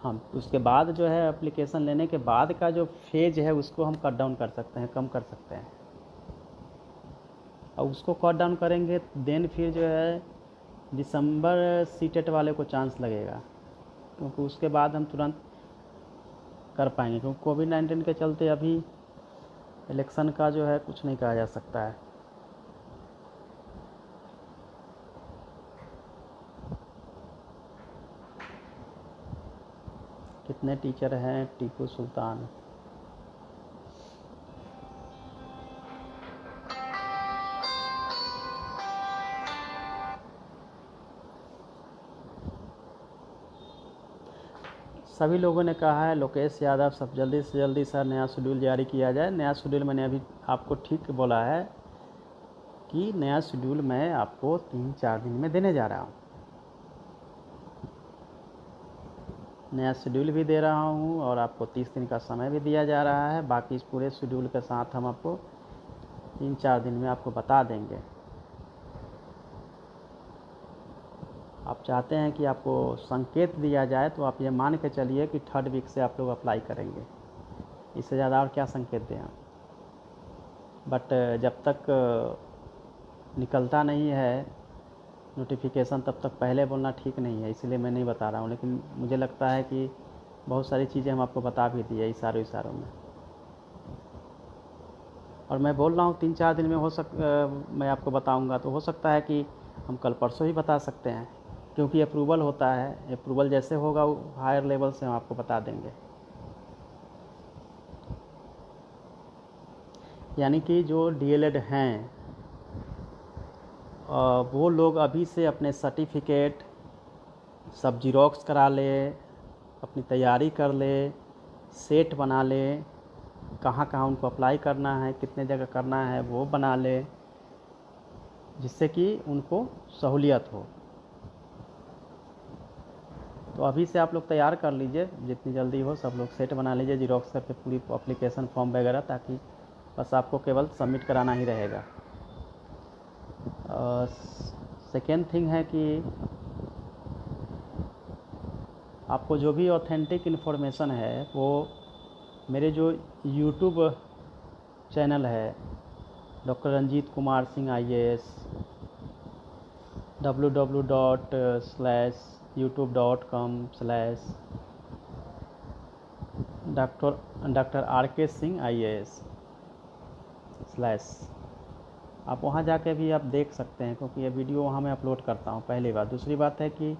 हम उसके बाद जो है एप्लीकेशन लेने के बाद का जो फेज है उसको हम कट डाउन कर सकते हैं, कम कर सकते हैं। और उसको कट डाउन करेंगे देन फिर जो है दिसंबर सीटेट वाले को चांस लगेगा, क्योंकि उसके बाद हम तुरंत कर पाएंगे, क्योंकि कोविड-19 के चलते अभी इलेक्शन का जो है कुछ नहीं कहा जा सकता है। कितने टीचर हैं? टीपू सुल्तान। सभी लोगों ने कहा है, लोकेश यादव, सब जल्दी से जल्दी सर नया शेड्यूल जारी किया जाए। नया शेड्यूल मैंने अभी आपको ठीक बोला है, कि नया शेड्यूल मैं आपको 3-4 दिन में देने जा रहा हूँ। नया शेड्यूल भी दे रहा हूँ और आपको 30 दिन का समय भी दिया जा रहा है। बाकी इस पूरे शेड्यूल के साथ हम आपको 3-4 दिन में आपको बता देंगे। आप चाहते हैं कि आपको संकेत दिया जाए तो आप ये मान के चलिए कि 3rd वीक से आप लोग अप्लाई करेंगे। इससे ज़्यादा और क्या संकेत दें आप। बट जब तक निकलता नहीं है नोटिफिकेशन तब तक पहले बोलना ठीक नहीं है, इसलिए मैं नहीं बता रहा हूँ। लेकिन मुझे लगता है कि बहुत सारी चीज़ें हम आपको बता भी दी है इशारों में। और मैं बोल रहा हूँ 3-4 दिन में मैं आपको बताऊँगा, तो हो सकता है कि हम कल परसों ही बता सकते हैं, क्योंकि अप्रूवल होता है। अप्रूवल जैसे होगा हायर लेवल से हम आपको बता देंगे। यानी कि जो डीएलएड हैं वो लोग अभी से अपने सर्टिफिकेट सब जीरोक्स करा ले, अपनी तैयारी कर ले, सेट बना ले, कहाँ कहाँ उनको अप्लाई करना है, कितने जगह करना है वो बना ले, जिससे कि उनको सहूलियत हो। तो अभी से आप लोग तैयार कर लीजिए, जितनी जल्दी हो सब लोग सेट बना लीजिए जीरोक्स करके पूरी एप्लीकेशन फॉर्म वगैरह, ताकि बस आपको केवल सबमिट कराना ही रहेगा। सेकेंड थिंग है कि आपको जो भी ऑथेंटिक इन्फॉर्मेशन है वो मेरे जो यूट्यूब चैनल है doctor Ranjit Kumar Singh IAS www.youtube.com/Dr. RK Singh IAS/ आप वहाँ जाके भी आप देख सकते हैं, क्योंकि ये वीडियो वहाँ मैं अपलोड करता हूँ। पहली बात। दूसरी बात है कि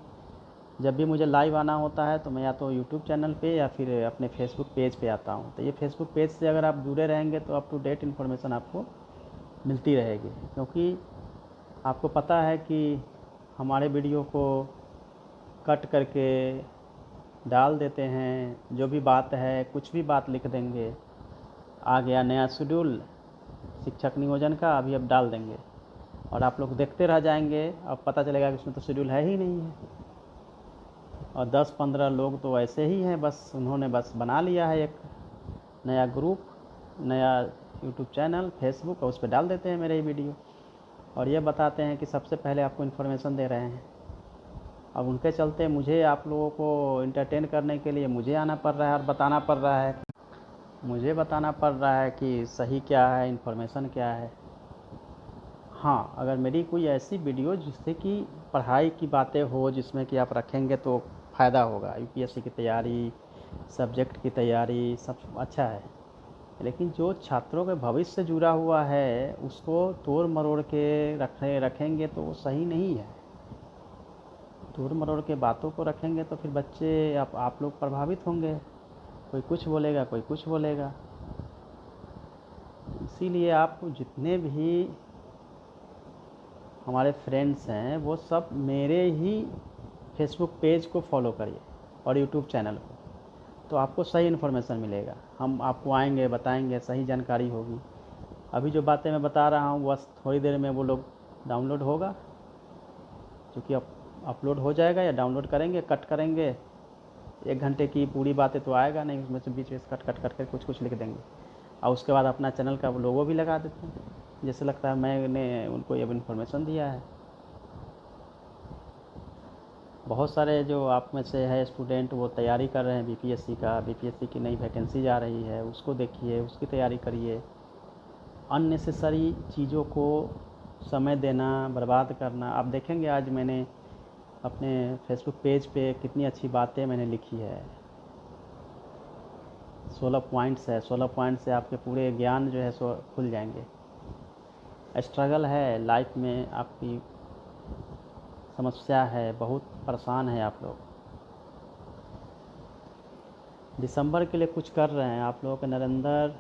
जब भी मुझे लाइव आना होता है तो मैं या तो यूट्यूब चैनल पे या फिर अपने फेसबुक पेज पे आता हूँ। तो ये फेसबुक पेज से अगर आप जुड़े रहेंगे तो अप टू डेट इन्फॉर्मेशन आपको मिलती रहेगी, क्योंकि आपको पता है कि हमारे वीडियो को कट करके डाल देते हैं। जो भी बात है कुछ भी बात लिख देंगे, आ गया नया शेड्यूल शिक्षक नियोजन का, अभी अब डाल देंगे और आप लोग देखते रह जाएंगे। अब पता चलेगा कि उसमें तो शेड्यूल है ही नहीं है। और 10-15 लोग तो ऐसे ही हैं, बस उन्होंने बस बना लिया है एक नया ग्रुप, नया यूट्यूब चैनल, फेसबुक, और उस पर डाल देते हैं मेरे वीडियो और ये बताते हैं कि सबसे पहले आपको इन्फॉर्मेशन दे रहे हैं। अब उनके चलते मुझे आप लोगों को इंटरटेन करने के लिए मुझे आना पड़ रहा है और बताना पड़ रहा है। मुझे बताना पड़ रहा है कि सही क्या है, इन्फॉर्मेशन क्या है। हाँ, अगर मेरी कोई ऐसी वीडियो जिससे कि पढ़ाई की बातें हो, जिसमें कि आप रखेंगे तो फ़ायदा होगा। UPSC की तैयारी, सब्जेक्ट की तैयारी सब अच्छा है, लेकिन जो छात्रों के भविष्य से जुड़ा हुआ है उसको तोड़ मरोड़ के रखेंगे तो वो सही नहीं है। तोड़ मरोड़ के बातों को रखेंगे तो फिर बच्चे आप लोग प्रभावित होंगे। कोई कुछ बोलेगा, कोई कुछ बोलेगा। इसीलिए आप जितने भी हमारे फ्रेंड्स हैं वो सब मेरे ही फेसबुक पेज को फॉलो करिए और यूट्यूब चैनल को, तो आपको सही इन्फॉर्मेशन मिलेगा। हम आपको आएंगे, बताएंगे, सही जानकारी होगी। अभी जो बातें मैं बता रहा हूँ बस थोड़ी देर में वो लोग डाउनलोड होगा, क्योंकि अपलोड हो जाएगा या डाउनलोड करेंगे, कट करेंगे। 1 घंटे की पूरी बातें तो आएगा नहीं, उसमें से बीच में कट कर कुछ कुछ लिख देंगे और उसके बाद अपना चैनल का लोगो भी लगा देते हैं, जैसे लगता है मैंने उनको ये इन्फॉर्मेशन दिया है। बहुत सारे जो आप में से है स्टूडेंट वो तैयारी कर रहे हैं BPSC की नई वैकेंसी जा रही है, उसको देखिए, उसकी तैयारी करिए। अननेसेसरी चीज़ों को समय देना, बर्बाद करना। आप देखेंगे आज मैंने अपने फेसबुक पेज पे कितनी अच्छी बातें मैंने लिखी है। 16 पॉइंट्स है, 16 पॉइंट से आपके पूरे ज्ञान जो है सो खुल जाएंगे। स्ट्रगल है लाइफ में, आपकी समस्या है, बहुत परेशान है आप लोग। दिसंबर के लिए कुछ कर रहे हैं आप लोगों के नरेंद्र,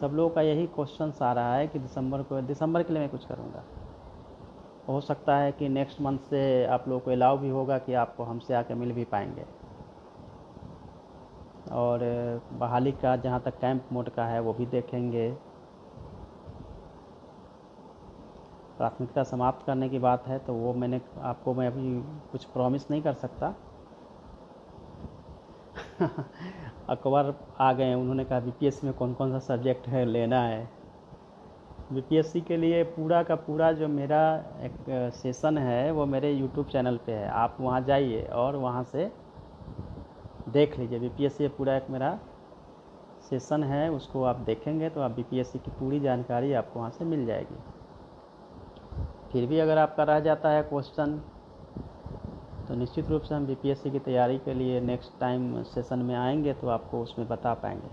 सब लोगों का यही क्वेश्चन आ रहा है कि दिसंबर के लिए मैं कुछ करूँगा। हो सकता है कि नेक्स्ट मंथ से आप लोगों को अलाउ भी होगा कि आपको हमसे आके मिल भी पाएंगे। और बहाली का जहाँ तक कैंप मोड का है वो भी देखेंगे। प्राथमिकता समाप्त करने की बात है तो वो मैं अभी कुछ प्रॉमिस नहीं कर सकता। अकबर आ गए, उन्होंने कहा बीपीएससी में कौन कौन सा सब्जेक्ट है लेना है। बीपीएससी के लिए पूरा का पूरा जो मेरा एक सेशन है वो मेरे यूट्यूब चैनल पे है, आप वहाँ जाइए और वहाँ से देख लीजिए। बीपीएससी पूरा एक मेरा सेशन है, उसको आप देखेंगे तो आप बीपीएससी की पूरी जानकारी आपको वहाँ से मिल जाएगी। फिर भी अगर आपका रह जाता है क्वेश्चन तो निश्चित रूप से हम बीपीएससी की तैयारी के लिए नेक्स्ट टाइम सेशन में आएंगे तो आपको उसमें बता पाएंगे।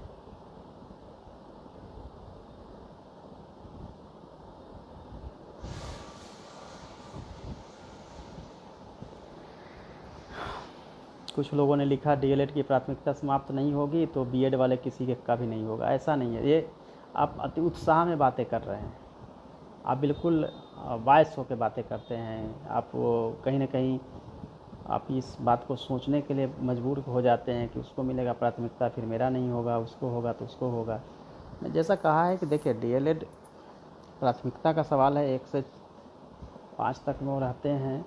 कुछ लोगों ने लिखा डीएलएड की प्राथमिकता समाप्त नहीं होगी तो बीएड वाले किसी के का भी नहीं होगा। ऐसा नहीं है, ये आप अति उत्साह में बातें कर रहे हैं, आप बिल्कुल बायस होकर बातें करते हैं। आप कहीं ना कहीं आप इस बात को सोचने के लिए मजबूर हो जाते हैं कि उसको मिलेगा प्राथमिकता, फिर मेरा नहीं होगा, उसको होगा तो उसको होगा। मैं जैसा कहा है कि देखिए डीएलएड प्राथमिकता का सवाल है, 1 से 5 तक में वो रहते हैं।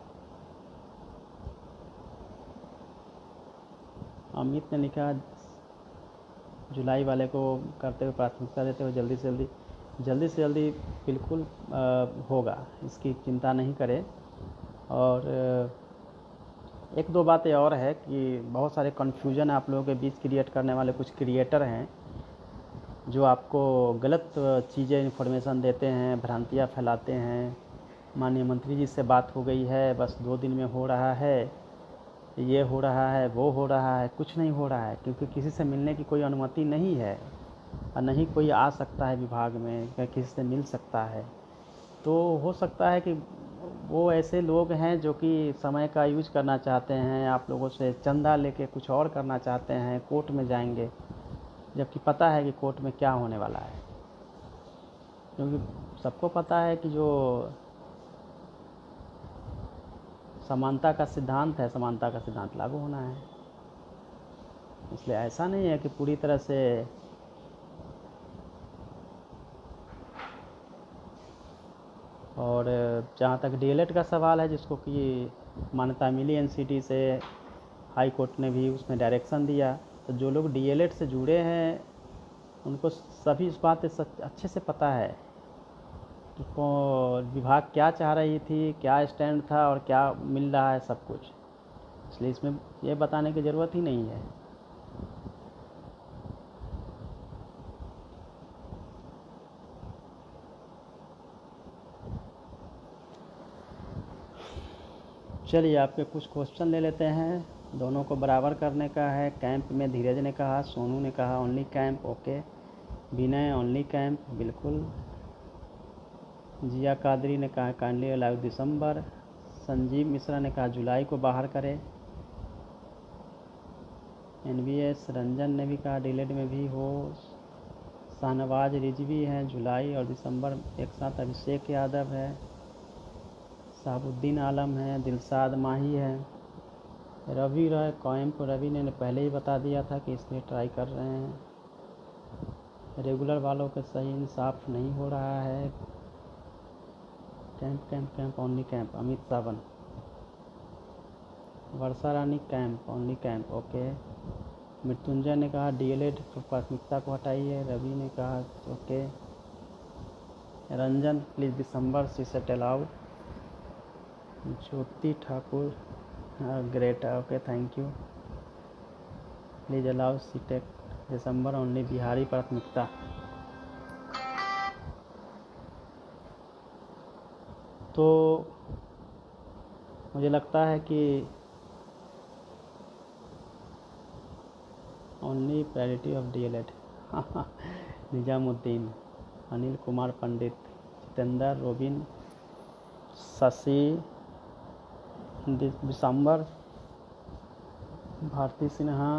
अमित ने लिखा जुलाई वाले को करते हुए प्राथमिकता देते हुए जल्दी से जल्दी बिल्कुल होगा, इसकी चिंता नहीं करें। और एक दो बातें और है कि बहुत सारे कन्फ्यूजन आप लोगों के बीच क्रिएट करने वाले कुछ क्रिएटर हैं जो आपको गलत चीज़ें इन्फॉर्मेशन देते हैं, भ्रांतियाँ फैलाते हैं। माननीय मंत्री जी से बात हो गई है, बस 2 दिन में हो रहा है, ये हो रहा है, वो हो रहा है। कुछ नहीं हो रहा है, क्योंकि किसी से मिलने की कोई अनुमति नहीं है और नहीं कोई आ सकता है विभाग में या किसी से मिल सकता है। तो हो सकता है कि वो ऐसे लोग हैं जो कि समय का यूज करना चाहते हैं, आप लोगों से चंदा लेके कुछ और करना चाहते हैं, कोर्ट में जाएंगे, जबकि पता है कि कोर्ट में क्या होने वाला है। क्योंकि सबको पता है कि जो समानता का सिद्धांत है, समानता का सिद्धांत लागू होना है। इसलिए ऐसा नहीं है कि पूरी तरह से और जहाँ तक डीएलएड का सवाल है, जिसको कि मान्यता मिली एनसीटी से, हाई कोर्ट ने भी उसमें डायरेक्शन दिया, तो जो लोग डीएलएड से जुड़े हैं उनको सभी इस बात अच्छे से पता है कि विभाग क्या चाह रही थी, क्या स्टैंड था और क्या मिल रहा है सब कुछ। इसलिए इसमें ये बताने की ज़रूरत ही नहीं है। चलिए आपके कुछ क्वेश्चन ले लेते हैं, दोनों को बराबर करने का है। कैंप में धीरज ने कहा, सोनू ने कहा ओनली कैंप, ओके। विनय ओनली कैंप, बिल्कुल। जिया कादरी ने कहा काइंडली अलाउ दिसंबर। संजीव मिश्रा ने कहा जुलाई को बाहर करें। एनवीएस रंजन ने भी कहा डीलेड में भी हो। शाहनवाज रिजवी हैं, जुलाई और दिसंबर एक साथ। अभिषेक यादव है, साबुद्दीन आलम है, दिलसाद माही है, रवि रॉय कैंप। रवि ने पहले ही बता दिया था कि इसलिए ट्राई कर रहे हैं। रेगुलर वालों के सही इंसाफ नहीं हो रहा है। Camp camp camp only camp. Amit Sawan. Varsha Rani camp only camp, okay. Mrityunjay ने कहा डीएलएड प्राथमिकता को हटाइए। रवि ने कहा okay. Ranjan please December CTET allow. Jyoti Thakur great, okay thank you. Please allow CTET December only Bihari प्राथमिकता। तो मुझे लगता है कि only priority of DElEd. Nizamuddin, Anil Kumar Pandit, Jitendra, Robin, Shashi, December, Bharti Sinha,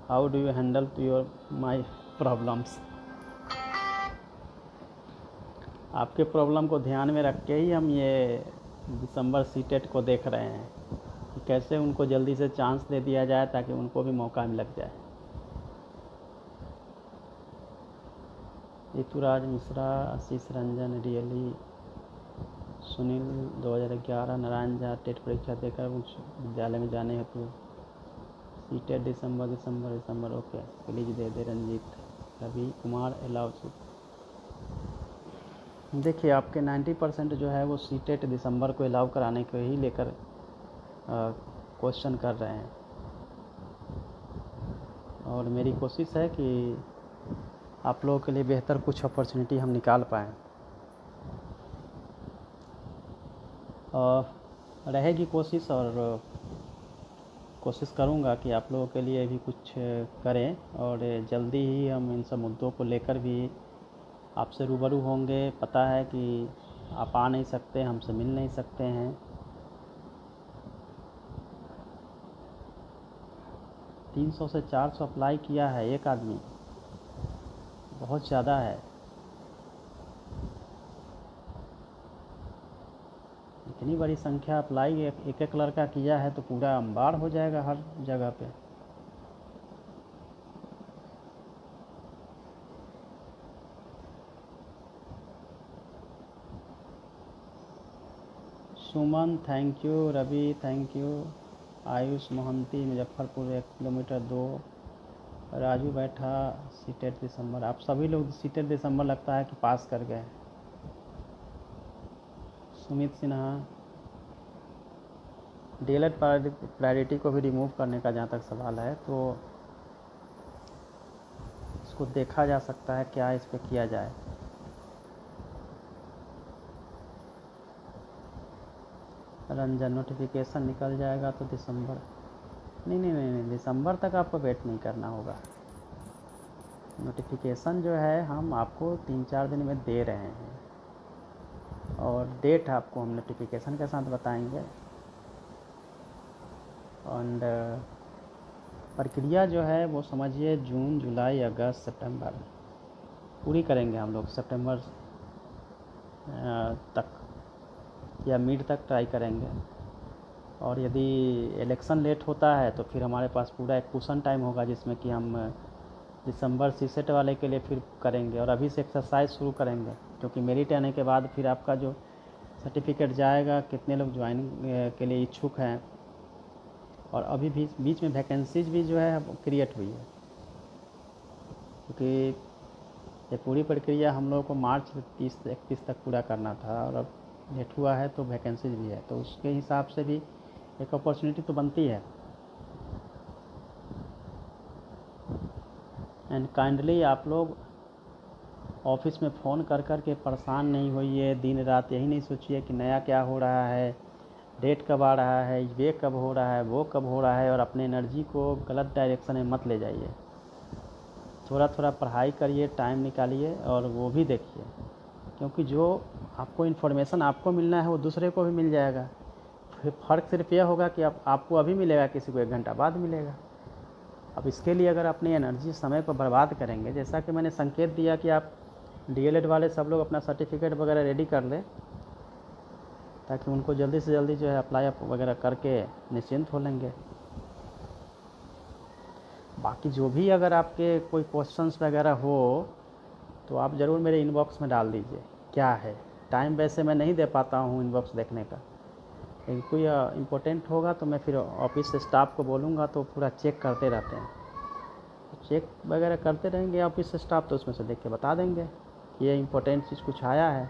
how do you handle your my problems. आपके प्रॉब्लम को ध्यान में रख के ही हम ये दिसंबर सीटेट को देख रहे हैं कि कैसे उनको जल्दी से चांस दे दिया जाए ताकि उनको भी मौका लग जाए। ऋतुराज मिश्रा, आशीष रंजन, रियली, सुनील 2011, नारायण झा, टेट परीक्षा देकर उच्च विद्यालय में जाने हेतु सीटेट दिसंबर, ओके प्लीज दे दे। Ranjit, Ravi Kumar, allow seat. देखिए आपके 90% जो है वो सीटेट दिसंबर को अलाउ कराने को ही लेकर क्वेश्चन कर रहे हैं, और मेरी कोशिश है कि आप लोगों के लिए बेहतर कुछ अपॉर्चुनिटी हम निकाल पाएँ। रहेगी कोशिश, और कोशिश करूँगा कि आप लोगों के लिए भी कुछ करें, और जल्दी ही हम इन सब मुद्दों को लेकर भी आपसे रूबरू होंगे। पता है कि आप आ नहीं सकते, हमसे मिल नहीं सकते हैं। 300 से 400 अप्लाई किया है एक आदमी, बहुत ज़्यादा है। इतनी बड़ी संख्या अप्लाई एक एक लड़का किया है तो पूरा अंबार हो जाएगा हर जगह पे। Suman thank you, Ravi thank you, Ayush Mohanty Muzaffarpur 1 kilometre 2, Raju Baitha CTET दिसंबर। आप सभी लोग सीटेट दिसंबर लगता है कि पास कर गए। सुमित सिन्हा, डीएलएड प्रायोरिटी को भी रिमूव करने का जहाँ तक सवाल है तो इसको देखा जा सकता है क्या इस पर किया जाए। रंजन, नोटिफिकेशन निकल जाएगा तो दिसंबर, नहीं, दिसंबर तक आपको वेट नहीं करना होगा। नोटिफिकेशन जो है हम आपको 3-4 दिन में दे रहे हैं, और डेट आपको हम नोटिफिकेशन के साथ बताएंगे। और प्रक्रिया जो है वो समझिए जून, जुलाई, अगस्त, सितंबर पूरी करेंगे हम लोग। सितंबर तक या मिड तक ट्राई करेंगे, और यदि इलेक्शन लेट होता है तो फिर हमारे पास पूरा एक कुशन टाइम होगा जिसमें कि हम दिसंबर सीसेट वाले के लिए फिर करेंगे, और अभी से एक्सरसाइज शुरू करेंगे, क्योंकि मेरिट आने के बाद फिर आपका जो सर्टिफिकेट जाएगा, कितने लोग ज्वाइन के लिए इच्छुक हैं, और अभी भी बीच में वैकेंसीज भी जो है क्रिएट हुई है, क्योंकि ये पूरी प्रक्रिया हम लोगों को मार्च 30-31 तक पूरा करना था, और अब लेट हुआ है तो वैकेंसीज भी है, तो उसके हिसाब से भी एक अपॉर्चुनिटी तो बनती है। एंड काइंडली आप लोग ऑफिस में फ़ोन कर कर के परेशान नहीं होइए, दिन रात यही नहीं सोचिए कि नया क्या हो रहा है, डेट कब आ रहा है, ये कब हो रहा है, वो कब हो रहा है, और अपने एनर्जी को गलत डायरेक्शन में मत ले जाइए। थोड़ा थोड़ा पढ़ाई करिए, टाइम निकालिए, और वो भी देखिए, क्योंकि जो आपको इन्फॉर्मेशन आपको मिलना है वो दूसरे को भी मिल जाएगा। फिर फ़र्क सिर्फ यह होगा कि आपको अभी मिलेगा, किसी को 1 घंटा बाद मिलेगा। अब इसके लिए अगर अपनी एनर्जी समय को बर्बाद करेंगे, जैसा कि मैंने संकेत दिया कि आप डीएलएड वाले सब लोग अपना सर्टिफिकेट वगैरह रेडी कर लें, ताकि उनको जल्दी से जल्दी जो है अप्लाई वगैरह करके निश्चिंत हो लेंगे। बाकी जो भी अगर आपके कोई क्वेश्चंस वगैरह हो तो आप ज़रूर मेरे इनबॉक्स में डाल दीजिए। क्या है, टाइम वैसे मैं नहीं दे पाता हूँ इनबॉक्स देखने का, लेकिन कोई इम्पोर्टेंट होगा तो मैं फिर ऑफिस से स्टाफ को बोलूँगा तो पूरा चेक करते रहते हैं। चेक वगैरह करते रहेंगे ऑफिस से स्टाफ, तो उसमें से देख के बता देंगे कि ये इम्पोर्टेंट चीज़ कुछ आया है।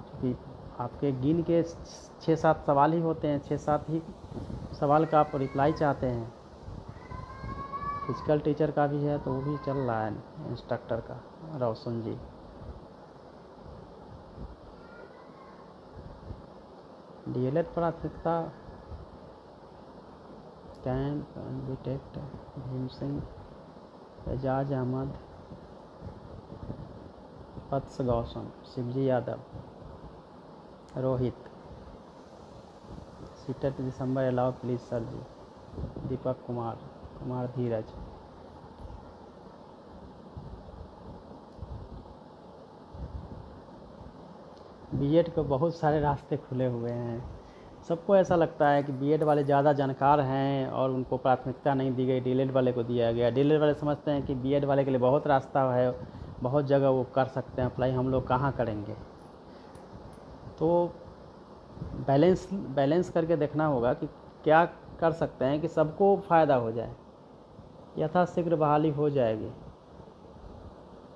क्योंकि आपके गिन के 6-7 सवाल ही होते हैं, 6-7 ही सवाल का आप रिप्लाई चाहते हैं। फिजिकल टीचर का भी है तो वो भी चल रहा है, इंस्ट्रक्टर का, रोशन जी। डीएलएड प्राथमिकता camp BTech, Bhim Singh, Ejaz Ahmed, Vats Gautam, Shivji Yadav, Rohit. CTET दिसंबर allow please sir ji. Deepak Kumar Dheeraj. BEd के बहुत सारे रास्ते खुले हुए हैं। सबको ऐसा लगता है कि बीएड वाले ज़्यादा जानकार हैं और उनको प्राथमिकता नहीं दी गई, डीएलएड वाले को दिया गया। डीएलएड वाले समझते हैं कि बीएड वाले के लिए बहुत रास्ता है, बहुत जगह वो कर सकते हैं अप्लाई, हम लोग कहाँ करेंगे। तो बैलेंस करके देखना होगा कि क्या कर सकते हैं कि सबको फ़ायदा हो जाए। यथाशीघ्र बहाली हो जाएगी।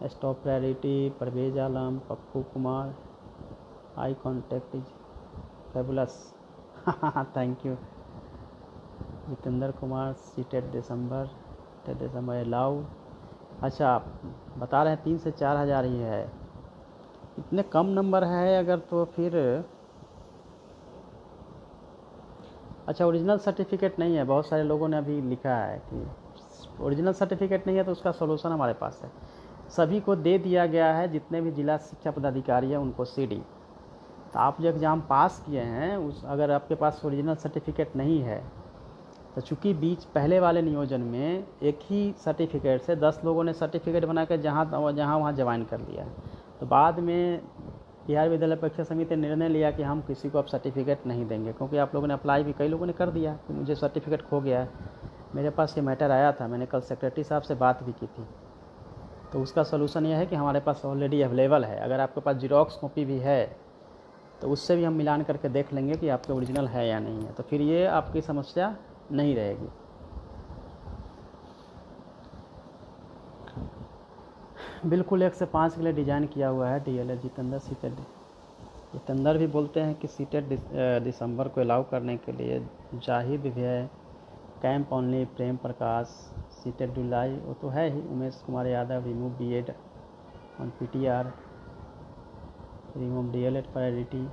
Stop priority, Parvez Alam, Pappu Kumar, I contact is fabulous, thank you. Jitendra Kumar, CTET दिसंबर अलाउ। अच्छा, आप बता रहे हैं 3 से 4 हज़ार ही है, इतने कम नंबर है अगर, तो फिर अच्छा ओरिजिनल सर्टिफिकेट नहीं है। बहुत सारे लोगों ने अभी लिखा है कि ओरिजिनल सर्टिफिकेट नहीं है, तो उसका सोल्यूशन हमारे पास है। सभी को दे दिया गया है, जितने भी जिला शिक्षा पदाधिकारी हैं उनको सीडी। तो आप जो एग्ज़ाम पास किए हैं अगर आपके पास ओरिजिनल सर्टिफिकेट नहीं है, तो चूँकि पहले वाले नियोजन में एक ही सर्टिफिकेट से 10 लोगों ने सर्टिफिकेट बना कर जहाँ वहाँ ज्वाइन कर लिया। तो बाद में बिहार विद्यालय परीक्षा समिति ने निर्णय लिया कि हम किसी को अब सर्टिफिकेट नहीं देंगे, क्योंकि आप लोगों ने अप्लाई भी कई लोगों ने कर दिया कि मुझे सर्टिफिकेट खो गया है। मेरे पास ये मैटर आया था, मैंने कल सेक्रेटरी साहब से बात भी की थी। तो उसका सलूशन यह है कि हमारे पास ऑलरेडी अवेलेबल है। अगर आपके पास जीरोक्स कॉपी भी है तो उससे भी हम मिलान करके देख लेंगे कि आपके ओरिजिनल है या नहीं है, तो फिर ये आपकी समस्या नहीं रहेगी। बिल्कुल 1 से 5 के लिए डिज़ाइन किया हुआ है DLA। जितेंद्र भी बोलते हैं कि सीटेड दिसंबर को अलाउ करने के लिए। जाहिद भी है, camp only. Prem Prakash, CTET July, वो तो है ही। Umesh Kumar Yadav, remove BEd on PTR, remove DLED priority,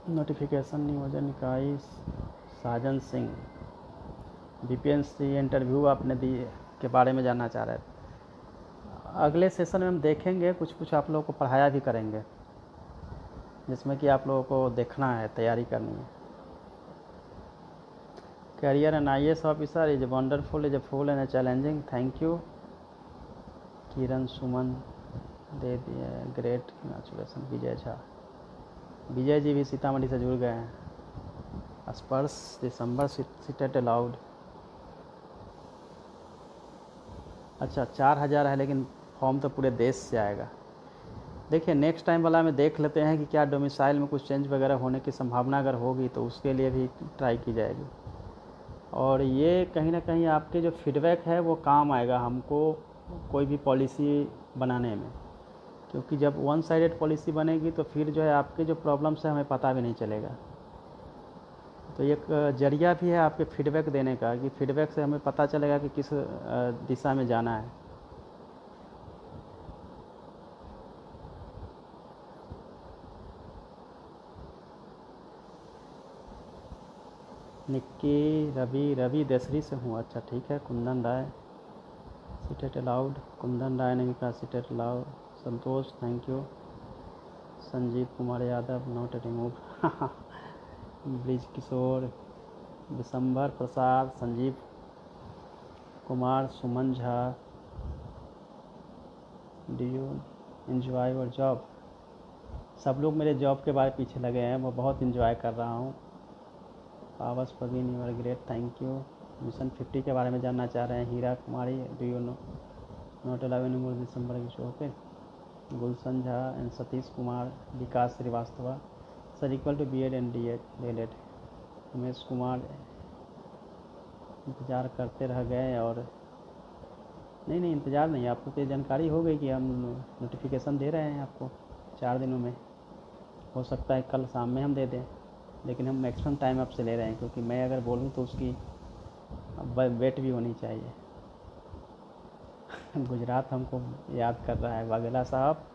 notification नियोजन इकाई। साजन सिंह, BPSC इंटरव्यू आपने दिए के बारे में जानना चाह रहे थे। अगले सेशन में हम देखेंगे, कुछ आप लोगों को पढ़ाया भी करेंगे, जिसमें कि आप लोगों को देखना है, तैयारी करनी है। Career an IAS officer is wonderful, is full and challenging, thank you. Kiran Suman दे दिए, ग्रेट कंग्रेचुलेसन। विजय झा, विजय जी भी सीतामढ़ी से जुड़ गए हैं। स्पर्श दिसंबर सीटेड अलाउड। अच्छा 4,000 है, लेकिन फॉर्म तो पूरे देश से आएगा। देखिए नेक्स्ट टाइम वाला में देख लेते हैं कि क्या डोमिसाइल में कुछ चेंज वगैरह होने की संभावना अगर होगी तो उसके लिए भी ट्राई की जाएगी। और ये कहीं ना कहीं आपके जो फीडबैक है वो काम आएगा हमको कोई भी पॉलिसी बनाने में, क्योंकि जब वन साइडेड पॉलिसी बनेगी तो फिर जो है आपके जो प्रॉब्लम्स है हमें पता भी नहीं चलेगा। तो एक जरिया भी है आपके फीडबैक देने का, कि फीडबैक से हमें पता चलेगा कि किस दिशा में जाना है। निक्की, रवि देसरी से हूँ। अच्छा ठीक है। Kundan Rai, CTET allowed. कुंदन राय ने भी कहा CTET allowed. Santosh, thank you. Sanjeev Kumar Yadav, not remove. Brij Kishore, दिसंबर Prasad, Sanjeev Kumar, Suman Jha. Do you enjoy your job? सब लोग मेरे जॉब के बारे पीछे लगे हैं, मैं बहुत एंजॉय कर रहा हूँ। Pawas Pavin, you are great, thank you. Mission 50 के बारे में जानना चाह रहे हैं। Hira Kumari, do you know not allow any more December की शो पे। Gulshan Jha and Satish Kumar. Vikas Srivastava, sir equal to BEd and DLED। Umesh Kumar, इंतज़ार करते रह गए। और नहीं इंतज़ार नहीं, आपको तो जानकारी हो गई कि हम नोटिफिकेशन दे रहे हैं आपको 4 दिनों में। हो सकता है कल शाम में हम दे दें, लेकिन हम मैक्सिमम टाइम आपसे ले रहे हैं, क्योंकि मैं अगर बोलूँ तो उसकी वेट भी होनी चाहिए। गुजरात हमको याद कर रहा है, वाघेला साहब।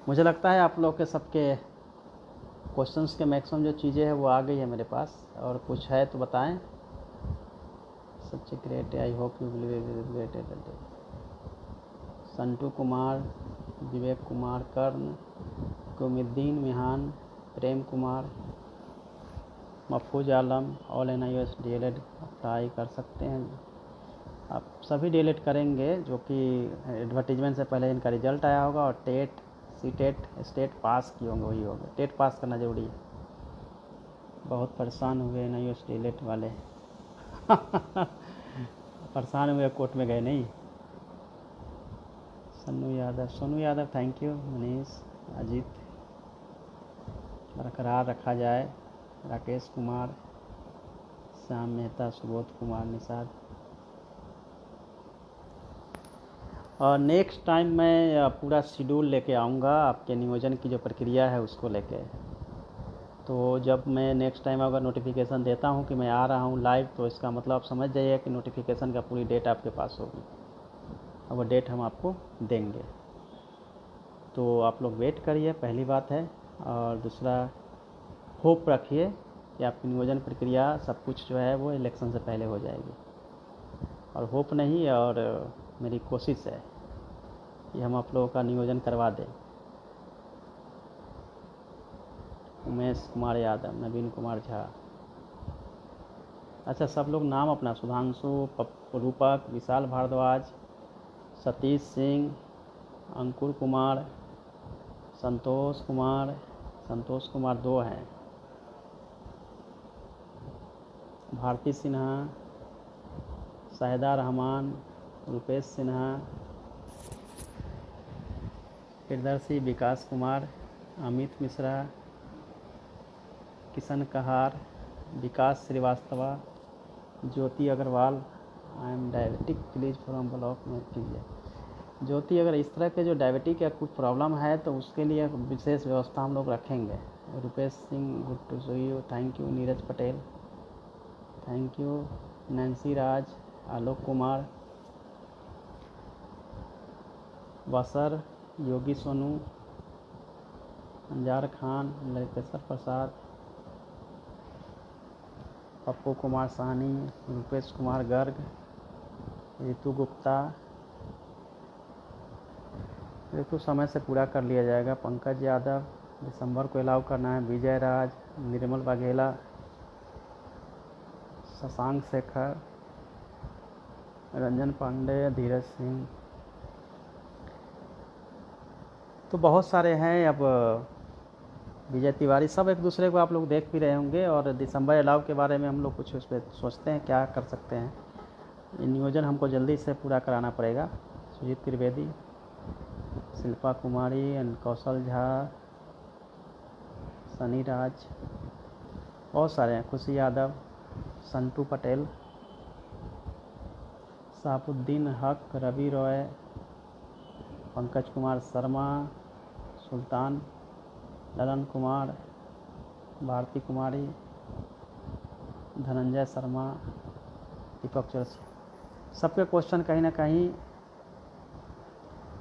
मुझे लगता है आप लोग के सबके क्वेश्चंस के मैक्सिमम जो चीज़ें हैं वो आ गई है मेरे पास, और कुछ है तो बताएं। Such great, I hope you will great. Santu Kumar, Vivek Kumar, Karn, Kumuddin Mihan, Prem Kumar, Mahfooz Alam, all NIOS DLED apply कर सकते हैं। आप सभी DLED करेंगे जो कि एडवर्टीजमेंट से पहले इनका रिजल्ट आया होगा, और टेट स्टेट पास किए होंगे, वही होगा। टेट पास करना ज़रूरी है। बहुत परेशान हुए NIOS DLED वाले। परेशान हुए, कोर्ट में गए नहीं। Sonu Yadav thank you. मनीष, अजीत, बरकरार रखा जाए। राकेश कुमार, श्याम मेहता, सुबोध कुमार, निषाद। और नेक्स्ट टाइम मैं पूरा शेड्यूल लेके आऊँगा, आपके नियोजन की जो प्रक्रिया है उसको लेके। तो जब मैं नेक्स्ट टाइम अगर नोटिफिकेशन देता हूँ कि मैं आ रहा हूँ लाइव, तो इसका मतलब आप समझ जाइए कि नोटिफिकेशन का पूरी डेट आपके पास होगी, और वो डेट हम आपको देंगे। तो आप लोग वेट करिए, पहली बात है। और दूसरा, होप रखिए कि आपकी नियोजन प्रक्रिया सब कुछ जो है वो इलेक्शन से पहले हो जाएगी। और होप नहीं, और मेरी कोशिश है कि हम आप लोगों का नियोजन करवा दें। उमेश कुमार यादव, नवीन कुमार झा। अच्छा, सब लोग नाम अपना, सुधांशु, रूपक, विशाल भारद्वाज, सतीश सिंह, अंकुर कुमार, संतोष कुमार 2 हैं, Bharti Sinha, Shahida Rahman, Rupesh Sinha, Priyadarshi, Vikas Kumar, Amit Mishra, Kishan Kahar, Vikas Srivastava, Jyoti Agarwal. I am diabetic, please form block में कीजिए। ज्योति, अगर इस तरह के जो डायबिटिक या कुछ प्रॉब्लम है तो उसके लिए विशेष व्यवस्था हम लोग रखेंगे। Rupesh Singh, good to see you, thank you. Neeraj Patel, thank you. Nancy Raj, Alok Kumar, Basar, Yogi Sonu, Anjar Khan, Laliteshwar प्रसाद, पप्पू कुमार साहनी, रुपेश कुमार गर्ग, ऋतु गुप्ता। ऋतु समय से पूरा कर लिया जाएगा। पंकज यादव, दिसंबर को अलाउ करना है। विजय राज, निर्मल वाघेला, शशांक शेखर, रंजन पांडे, धीरज सिंह। तो बहुत सारे हैं। अब विजय तिवारी, सब एक दूसरे को आप लोग देख भी रहे होंगे। और दिसंबर अलाव के बारे में हम लोग कुछ उस पर सोचते हैं क्या कर सकते हैं। ये नियोजन हमको जल्दी से पूरा कराना पड़ेगा। सुजीत त्रिवेदी, शिल्पा कुमारी, कौशल झा, सनी राज, बहुत सारे हैं। खुशी यादव, संटू पटेल, साफुद्दीन हक, रवि रॉय, पंकज कुमार शर्मा, सुल्तान, ललन कुमार, भारती कुमारी, धनंजय शर्मा, दीपक चौरसिया। सबके क्वेश्चन कहीं ना कहीं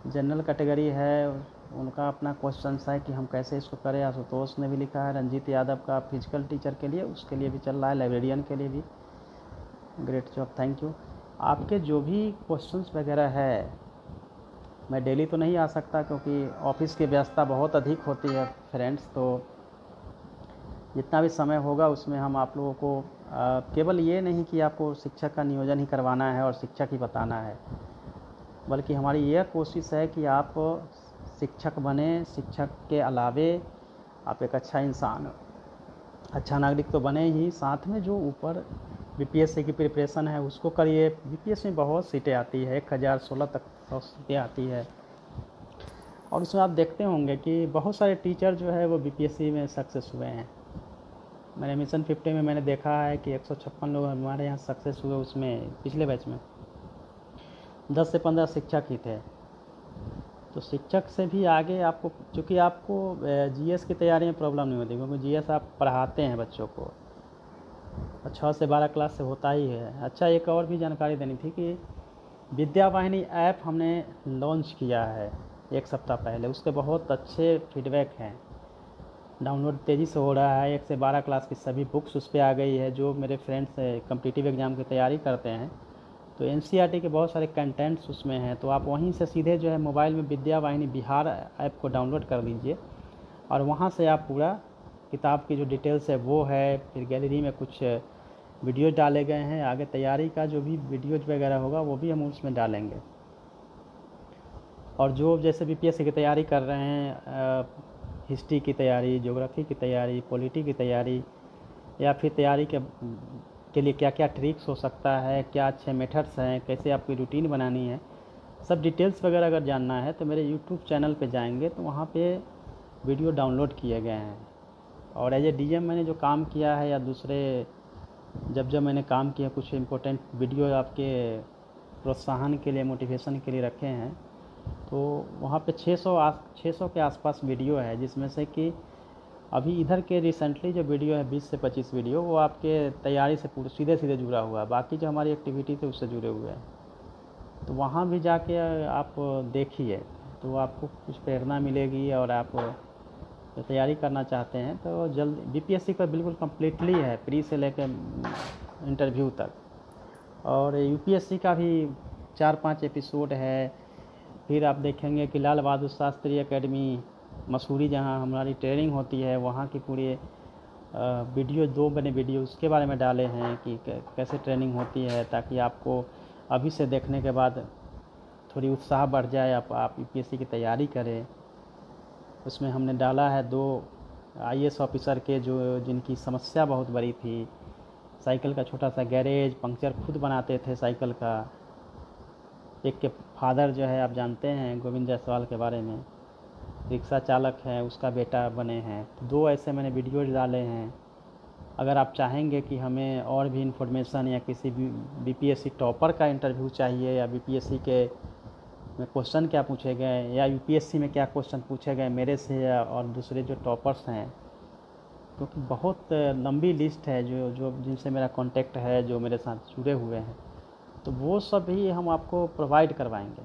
जनरल कैटेगरी है, उनका अपना क्वेश्चन है कि हम कैसे इसको करें। आशुतोष ने भी लिखा है। रंजीत यादव का फिजिकल टीचर के लिए, उसके लिए भी चल रहा है। लाइब्रेरियन के लिए भी ग्रेट जॉब, थैंक यू। आपके जो भी क्वेश्चंस वगैरह है, मैं डेली तो नहीं आ सकता क्योंकि ऑफिस की व्यस्तता बहुत अधिक होती है फ्रेंड्स। तो जितना भी समय होगा उसमें हम आप लोगों को केवल ये नहीं कि आपको शिक्षक का नियोजन ही करवाना है और शिक्षक ही बताना है, बल्कि हमारी यह कोशिश है कि आप शिक्षक बने, शिक्षक के अलावे आप एक अच्छा इंसान, अच्छा नागरिक तो बने ही, साथ में जो ऊपर बीपीएससी की प्रिपरेशन है उसको करिए। बीपीएससी में बहुत सीटें आती है, 1016 तक 100 सीटें आती है। और उसमें आप देखते होंगे कि बहुत सारे टीचर जो है वो बीपीएससी में सक्सेस हुए हैं। मैंने मिशन 50 में मैंने देखा है कि 156 लोग हमारे यहाँ सक्सेस हुए। उसमें पिछले बैच में 10 से 15 शिक्षक ही थे। तो शिक्षक से भी आगे आपको, चूँकि आपको जीएस की तैयारी में प्रॉब्लम नहीं होती क्योंकि जीएस आप पढ़ाते हैं बच्चों को, 6 से 12 क्लास से होता ही है। अच्छा, एक और भी जानकारी देनी थी कि विद्या वाहिनी ऐप हमने लॉन्च किया है 1 सप्ताह पहले। उसके बहुत अच्छे फीडबैक हैं, डाउनलोड तेज़ी से हो रहा है। 1 से 12 क्लास की सभी बुक्स उस पर आ गई है। जो मेरे फ्रेंड्स कम्पिटिटिव एग्ज़ाम की तैयारी करते हैं तो एनसीईआरटी के बहुत सारे कंटेंट्स उसमें हैं। तो आप वहीं से सीधे जो है मोबाइल में विद्या वाहिनी बिहार ऐप को डाउनलोड कर लीजिए और वहाँ से आप पूरा किताब की जो डिटेल्स है वो है। फिर गैलरी में कुछ वीडियोज डाले गए हैं, आगे तैयारी का जो भी वीडियोज वगैरह होगा वो भी हम उसमें डालेंगे। और जो जैसे बीपीएससी की तैयारी कर रहे हैं, हिस्ट्री की तैयारी, ज्योग्राफी की तैयारी, पॉलिटी की तैयारी, या फिर तैयारी के के लिए क्या क्या ट्रिक्स हो सकता है, क्या अच्छे मेथड्स हैं, कैसे आपकी रूटीन बनानी है, सब डिटेल्स वगैरह अगर जानना है तो मेरे यूट्यूब चैनल पे जाएंगे तो वहाँ पे वीडियो डाउनलोड किए गए हैं। और एज ए डीएम मैंने जो काम किया है या दूसरे जब मैंने काम किया, कुछ इम्पोर्टेंट वीडियो आपके प्रोत्साहन के लिए, मोटिवेशन के लिए रखे हैं। तो वहाँ पे 600 के आसपास वीडियो है, जिसमें से कि अभी इधर के रिसेंटली जो वीडियो है 20 से 25 वीडियो वो आपके तैयारी से पूरे सीधे जुड़ा हुआ है, बाकी जो हमारी एक्टिविटी थे उससे जुड़े हुए हैं। तो वहाँ भी जाके आप देखिए तो आपको कुछ प्रेरणा मिलेगी, और आप जो तैयारी करना चाहते हैं तो जल्द बीपीएससी का बिल्कुल कम्प्लीटली है, प्री से लेकर इंटरव्यू तक। और यूपीएससी का भी 4-5 एपिसोड है। फिर आप देखेंगे कि लाल बहादुर शास्त्री एकेडमी मसूरी, जहां हमारी ट्रेनिंग होती है, वहां की पूरी वीडियो 2 मैंने वीडियो उसके बारे में डाले हैं कि कैसे ट्रेनिंग होती है, ताकि आपको अभी से देखने के बाद थोड़ी उत्साह बढ़ जाए, आप यूपीएससी की तैयारी करें। उसमें हमने डाला है 2 आईएएस ऑफिसर के जिनकी समस्या बहुत बड़ी थी। साइकिल का छोटा सा गैरेज, पंक्चर खुद बनाते थे साइकिल का। एक के फादर जो है आप जानते हैं गोविंद जायसवाल के बारे में, रिक्शा चालक है, उसका बेटा बने हैं। 2 ऐसे मैंने वीडियोज डाले हैं। अगर आप चाहेंगे कि हमें और भी इन्फॉर्मेशन या किसी भी बीपीएससी टॉपर का इंटरव्यू चाहिए, या बीपीएससी के में क्वेश्चन क्या पूछे गए, या यूपीएससी में क्या क्वेश्चन पूछे गए मेरे से या और दूसरे जो टॉपर्स हैं, क्योंकि बहुत लंबी लिस्ट है जो जिनसे मेरा कांटेक्ट है, जो मेरे साथ जुड़े हुए हैं, तो वो सब भी हम आपको प्रोवाइड करवाएंगे,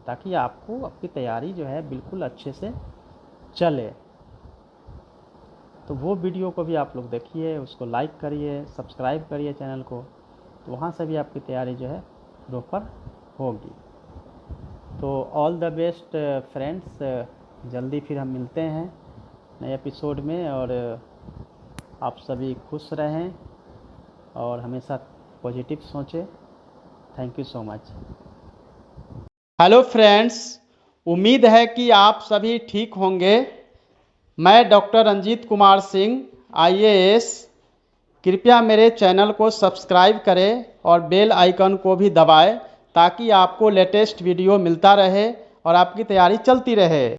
ताकि आपको आपकी तैयारी जो है बिल्कुल अच्छे से चले। तो वो वीडियो को भी आप लोग देखिए, उसको लाइक करिए, सब्सक्राइब करिए चैनल को, तो वहाँ से भी आपकी तैयारी जो है प्रॉपर होगी। तो ऑल द बेस्ट फ्रेंड्स, जल्दी फिर हम मिलते हैं नए एपिसोड में, और आप सभी खुश रहें और हमेशा पॉजिटिव सोचें। Thank you so much. Hello friends, उम्मीद है कि आप सभी ठीक होंगे। मैं डॉक्टर रंजीत कुमार सिंह, आईएएस। कृपया मेरे चैनल को सब्सक्राइब करें और बेल आइकन को भी दबाएं, ताकि आपको लेटेस्ट वीडियो मिलता रहे और आपकी तैयारी चलती रहे।